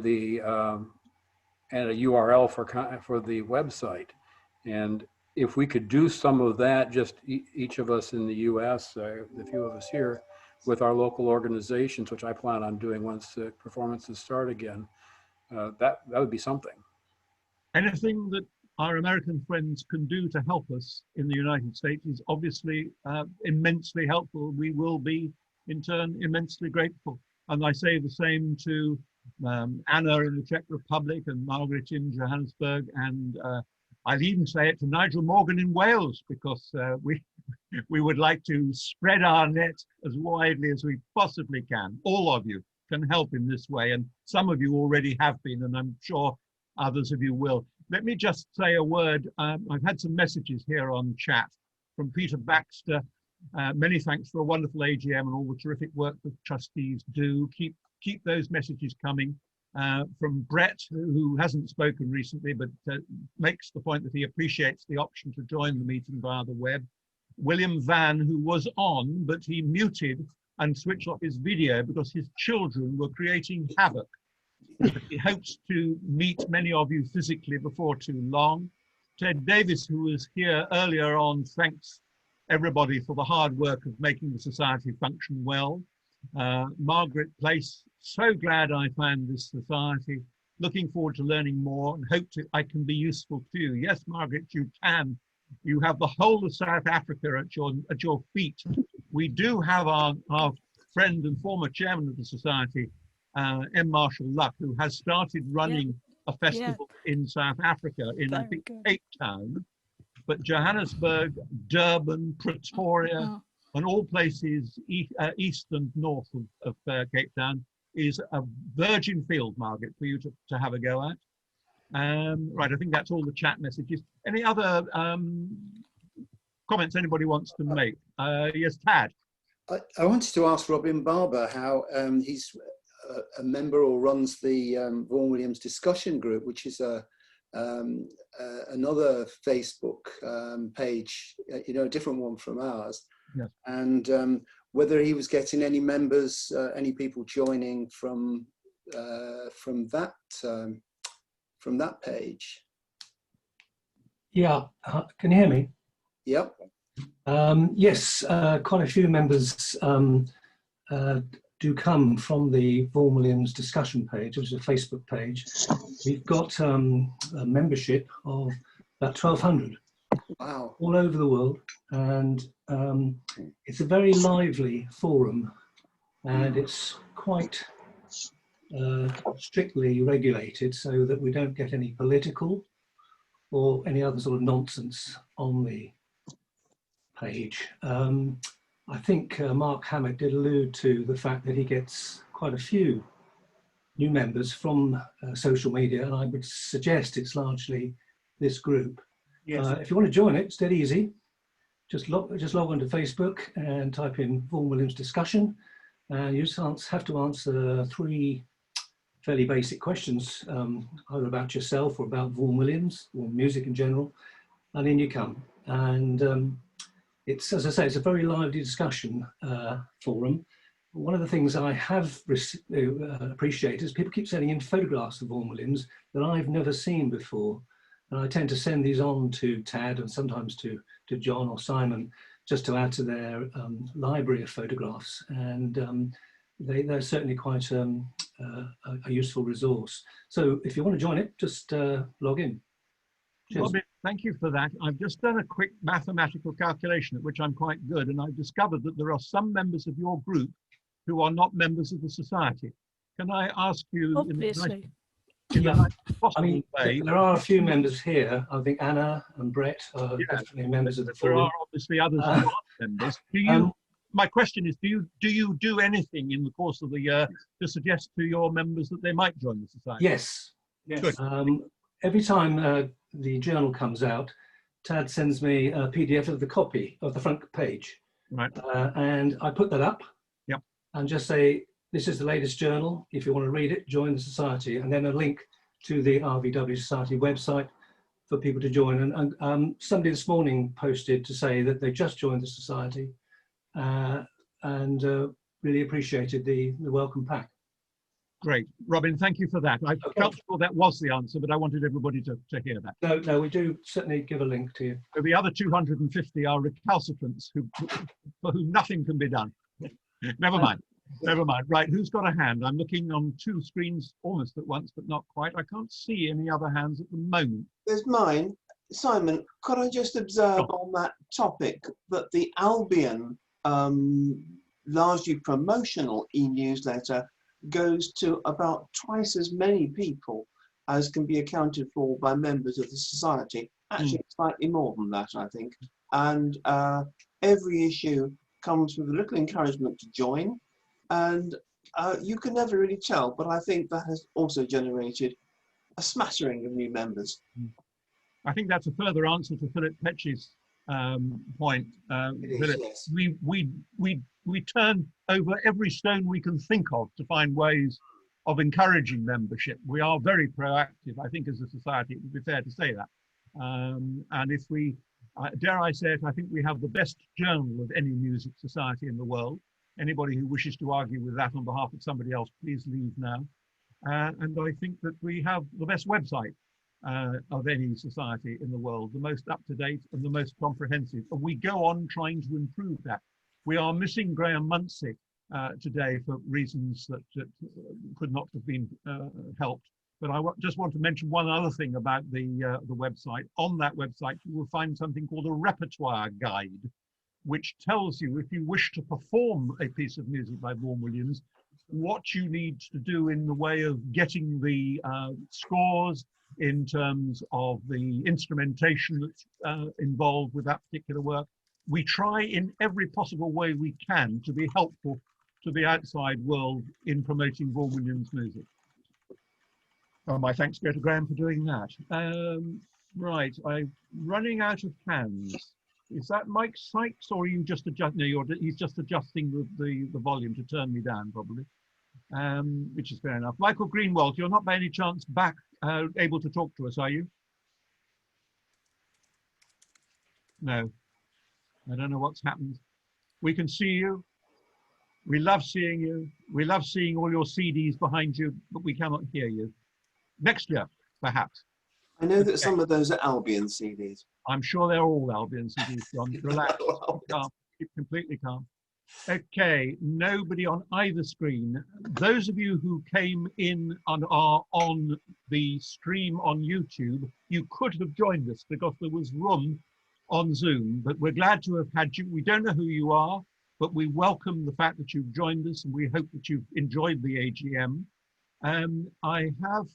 URL for the website. And if we could do some of that, just each of us in the US, the few of us here, with our local organizations, which I plan on doing once the performances start again, that would be something. Anything that our American friends can do to help us in the United States is obviously immensely helpful. We will be, in turn, immensely grateful. And I say the same to Anna in the Czech Republic, and Margaret in Johannesburg, and I'll even say it to Nigel Morgan in Wales, because we would like to spread our net as widely as we possibly can. All of you can help in this way, and some of you already have been, and I'm sure others of you will. Let me just say a word. I've had some messages here on chat from Peter Baxter. Many thanks for a wonderful AGM and all the terrific work that trustees do. Keep those messages coming. From Brett, who hasn't spoken recently, but makes the point that he appreciates the option to join the meeting via the web. William Van, who was on, but he muted and switched off his video because his children were creating havoc. He hopes to meet many of you physically before too long. Ted Davis, who was here earlier on, thanks everybody for the hard work of making the society function well. Margaret Place, so glad I found this society. Looking forward to learning more and hope I can be useful to you. Yes, Margaret, you can. You have the whole of South Africa at your feet. We do have our friend and former chairman of the society, M. Marshall Luck, who has started running a festival in South Africa, in I think Cape Town, but Johannesburg, Durban, Pretoria, and all places east and north of Cape Town is a virgin field, Margaret, for you to have a go at. Right, I think that's all the chat messages. Any other comments anybody wants to make? Yes, Tad. I wanted to ask Robin Barber how he's a member or runs the Vaughan Williams discussion group, which is another Facebook page, a different one from ours. Yes. And whether he was getting any members, any people joining from that page. Yeah, can you hear me? Yep. Yes, quite a few members do come from the Vaughan Williams discussion page, which is a Facebook page. We've got a membership of about 1,200. Wow. All over the world, and it's a very lively forum, and it's quite strictly regulated so that we don't get any political or any other sort of nonsense on the page. I think Mark Hammock did allude to the fact that he gets quite a few new members from social media, and I would suggest it's largely this group. Yes. If you want to join it, it's dead easy. Just log onto Facebook and type in Vaughan Williams discussion, and you just have to answer 3 fairly basic questions, either about yourself or about Vaughan Williams or music in general, and in you come. And it's, as I say, it's a very lively discussion forum. One of the things I have appreciated is people keep sending in photographs of Vaughan Williams that I've never seen before. And I tend to send these on to Tad and sometimes to John or Simon, just to add to their library of photographs. And they're certainly quite a useful resource. So if you want to join it, just log in. Cheers. Robin, thank you for that. I've just done a quick mathematical calculation at which I'm quite good, and I've discovered that there are some members of your group who are not members of the society. Can I ask you? Obviously. Yeah, I mean, there are a few members here. I think Anna and Brett are definitely members of the forum. There are obviously others who aren't members. My question is, do you do anything in the course of the year to suggest to your members that they might join the society? Yes. Good. Every time the journal comes out, Tad sends me a PDF of the copy of the front page. Right. And I put that up. Yep. And just say, this is the latest journal. If you want to read it, join the society. And then a link to the RVW Society website for people to join. And somebody this morning posted to say that they just joined the society and really appreciated the welcome pack. Great. Robin, thank you for that. I felt sure that was the answer, but I wanted everybody to hear that. No, we do certainly give a link to you. So the other 250 are recalcitrants for whom nothing can be done. Never mind. Never mind. Right, who's got a hand? I'm looking on 2 screens almost at once, but not quite. I can't see any other hands at the moment. There's mine. Simon, could I just observe on that topic that the Albion largely promotional e-newsletter goes to about twice as many people as can be accounted for by members of the society. Actually, slightly more than that, I think. And every issue comes with a little encouragement to join. And you can never really tell, but I think that has also generated a smattering of new members. I think that's a further answer to Philip Petch's point. Philip, yes. we turn over every stone we can think of to find ways of encouraging membership. We are very proactive, I think, as a society. It would be fair to say that. And if we, dare I say it, I think we have the best journal of any music society in the world. Anybody who wishes to argue with that on behalf of somebody else, please leave now. And I think that we have the best website of any society in the world, the most up-to-date and the most comprehensive. And we go on trying to improve that. We are missing Graham Munsey today for reasons that could not have been helped. But I just want to mention one other thing about the website. On that website, you will find something called a repertoire guide, which tells you if you wish to perform a piece of music by Vaughan Williams, what you need to do in the way of getting the scores, in terms of the instrumentation that's involved with that particular work. We try in every possible way we can to be helpful to the outside world in promoting Vaughan Williams music. Oh, my thanks go to Graham for doing that. Right, I'm running out of hands. Is that Mike Sykes, or are you just adjusting? No, he's just adjusting the volume to turn me down, probably, which is fair enough. Michael Greenwald, you're not by any chance back able to talk to us, are you? No, I don't know what's happened. We can see you. We love seeing you. We love seeing all your CDs behind you, but we cannot hear you. Next year, perhaps. I know that some of those are Albion CDs. I'm sure they're all Albion CDs, John. Relax, keep calm, keep completely calm. Okay, nobody on either screen. Those of you who came in and are on the stream on YouTube, you could have joined us because there was room on Zoom, but we're glad to have had you. We don't know who you are, but we welcome the fact that you've joined us and we hope that you've enjoyed the AGM. I have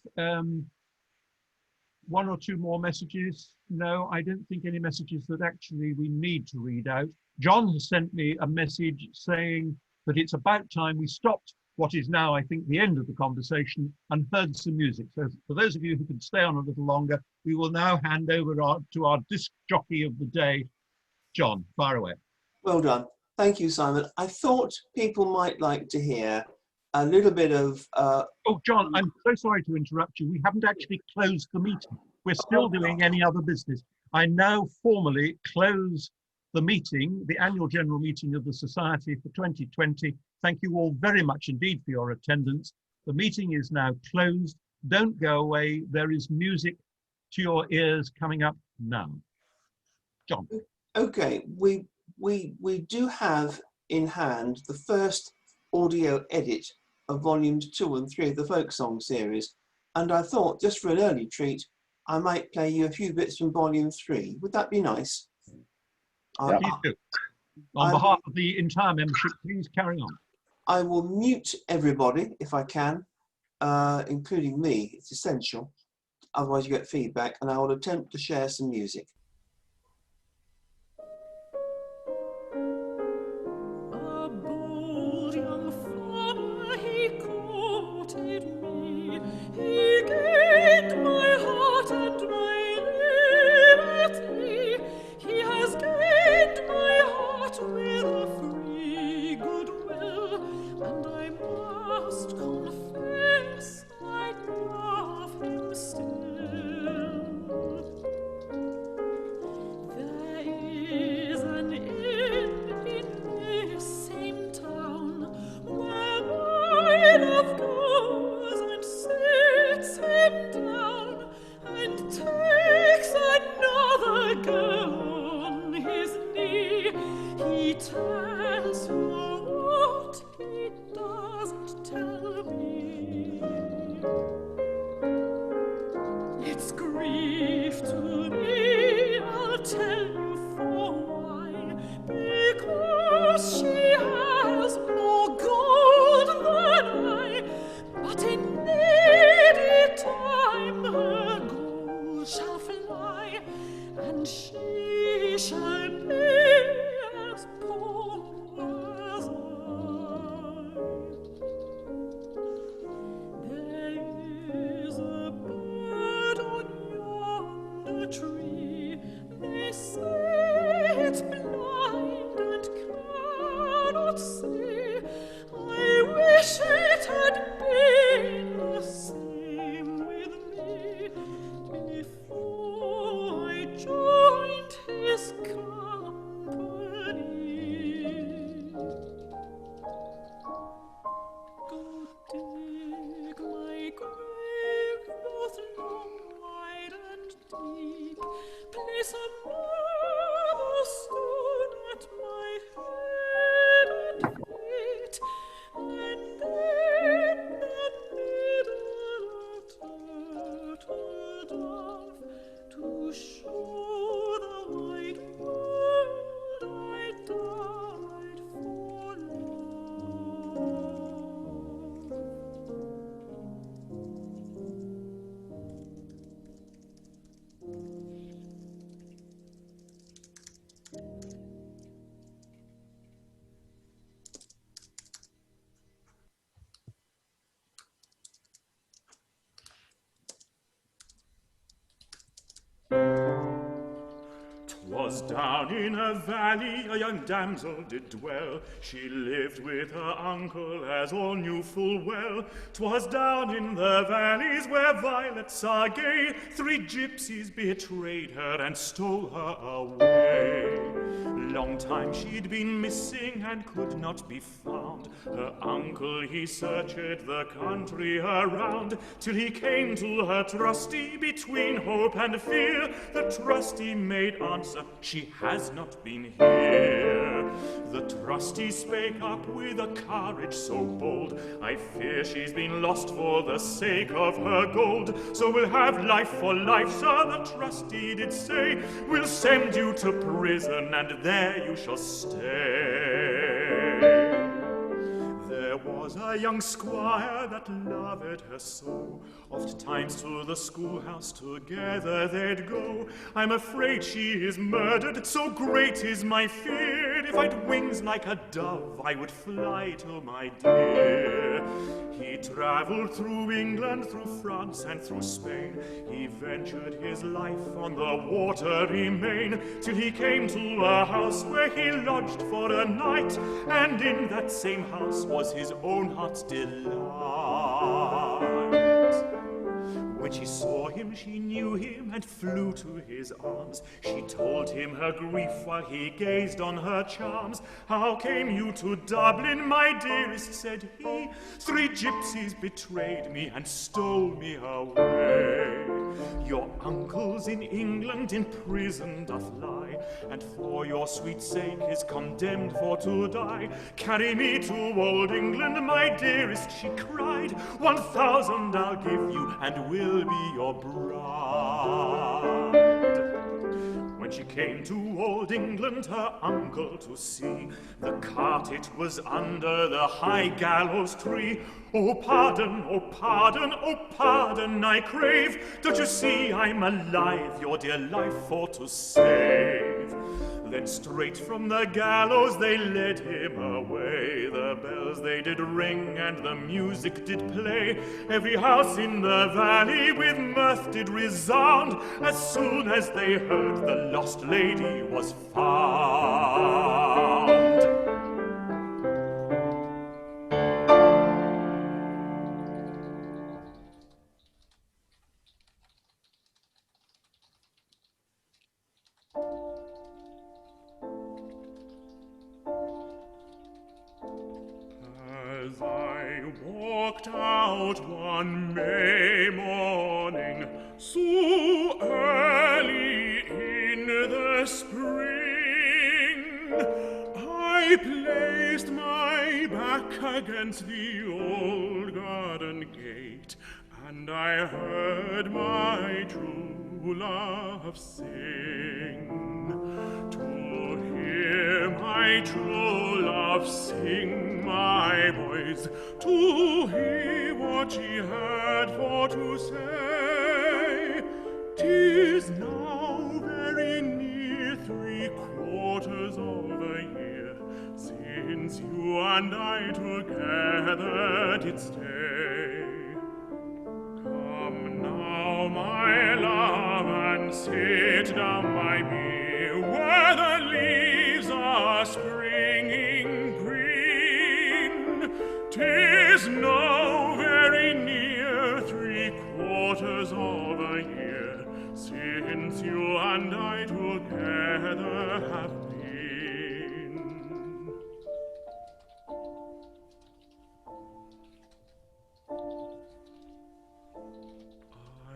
one or two more messages. No, I don't think any messages that actually we need to read out. John has sent me a message saying that it's about time we stopped what is now, I think, the end of the conversation and heard some music. So for those of you who can stay on a little longer, we will now hand over to our disc jockey of the day. John, fire away. Well done. Thank you, Simon. I thought people might like to hear a little bit of... Oh, John, I'm so sorry to interrupt you. We haven't actually closed the meeting. We're still doing any other business. I now formally close the meeting, the annual general meeting of the Society for 2020. Thank you all very much indeed for your attendance. The meeting is now closed. Don't go away. There is music to your ears coming up now. John. Okay, we do have in hand the first audio edit of volumes 2 and 3 of the folk song series, and I thought just for an early treat I might play you a few bits from volume 3. Would that be nice? Please do. On behalf of the entire membership, please carry on. I will mute everybody if I can, including me. It's essential, otherwise you get feedback, and I will attempt to share some music. 'Twas down in a valley a young damsel did dwell. She lived with her uncle, as all knew full well. 'Twas down in the valleys where violets are gay. 3 gypsies betrayed her and stole her away. Long time she'd been missing and could not be found. Her uncle he searched the country around, till he came to her trusty between hope and fear. The trusty made answer, she has not been here. The trusty spake up with a courage so bold, I fear she's been lost for the sake of her gold. So we'll have life for life, sir, the trusty did say. We'll send you to prison and there you shall stay. There was a young squire that loved her so. Oft times to the schoolhouse together they'd go. I'm afraid she is murdered, so great is my fear. If I'd wings like a dove, I would fly to my dear. He travelled through England, through France and through Spain. He ventured his life on the watery main, till he came to a house where he lodged for a night, and in that same house was his own heart's delight. When she saw him, she knew him and flew to his arms. She told him her grief while he gazed on her charms. How came you to Dublin, my dearest, said he. 3 gypsies betrayed me and stole me away. Your uncle's in England in prison doth lie, and for your sweet sake is condemned for to die. Carry me to old England, my dearest, she cried. 1,000 I'll give you and will be your bride. When she came to old England, her uncle to see, the cart it was under the high gallows tree. Oh pardon, oh pardon, oh pardon I crave. Don't you see I'm alive, your dear life for to save? Then straight from the gallows they led him away. The bells they did ring and the music did play. Every house in the valley with mirth did resound, as soon as they heard the lost lady was found. As I walked out one May morning, so early in the spring, I placed my back against the old garden gate, and I heard my true love sing. To hear my true love sing, my boys, to hear what she had for to say. 'Tis now very near 3/4 of a year since you and I together did stay. Come now, my love, and sit down by me, where the leaves are springing green. 'Tis now very near 3/4 of a year since you and I together have been.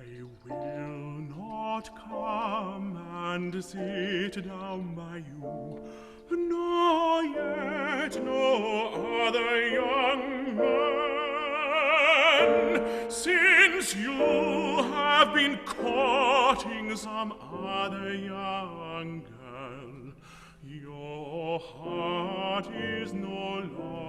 I will not come and sit down by you, nor yet no other young man, since you have been courting some other young girl. Your heart is no longer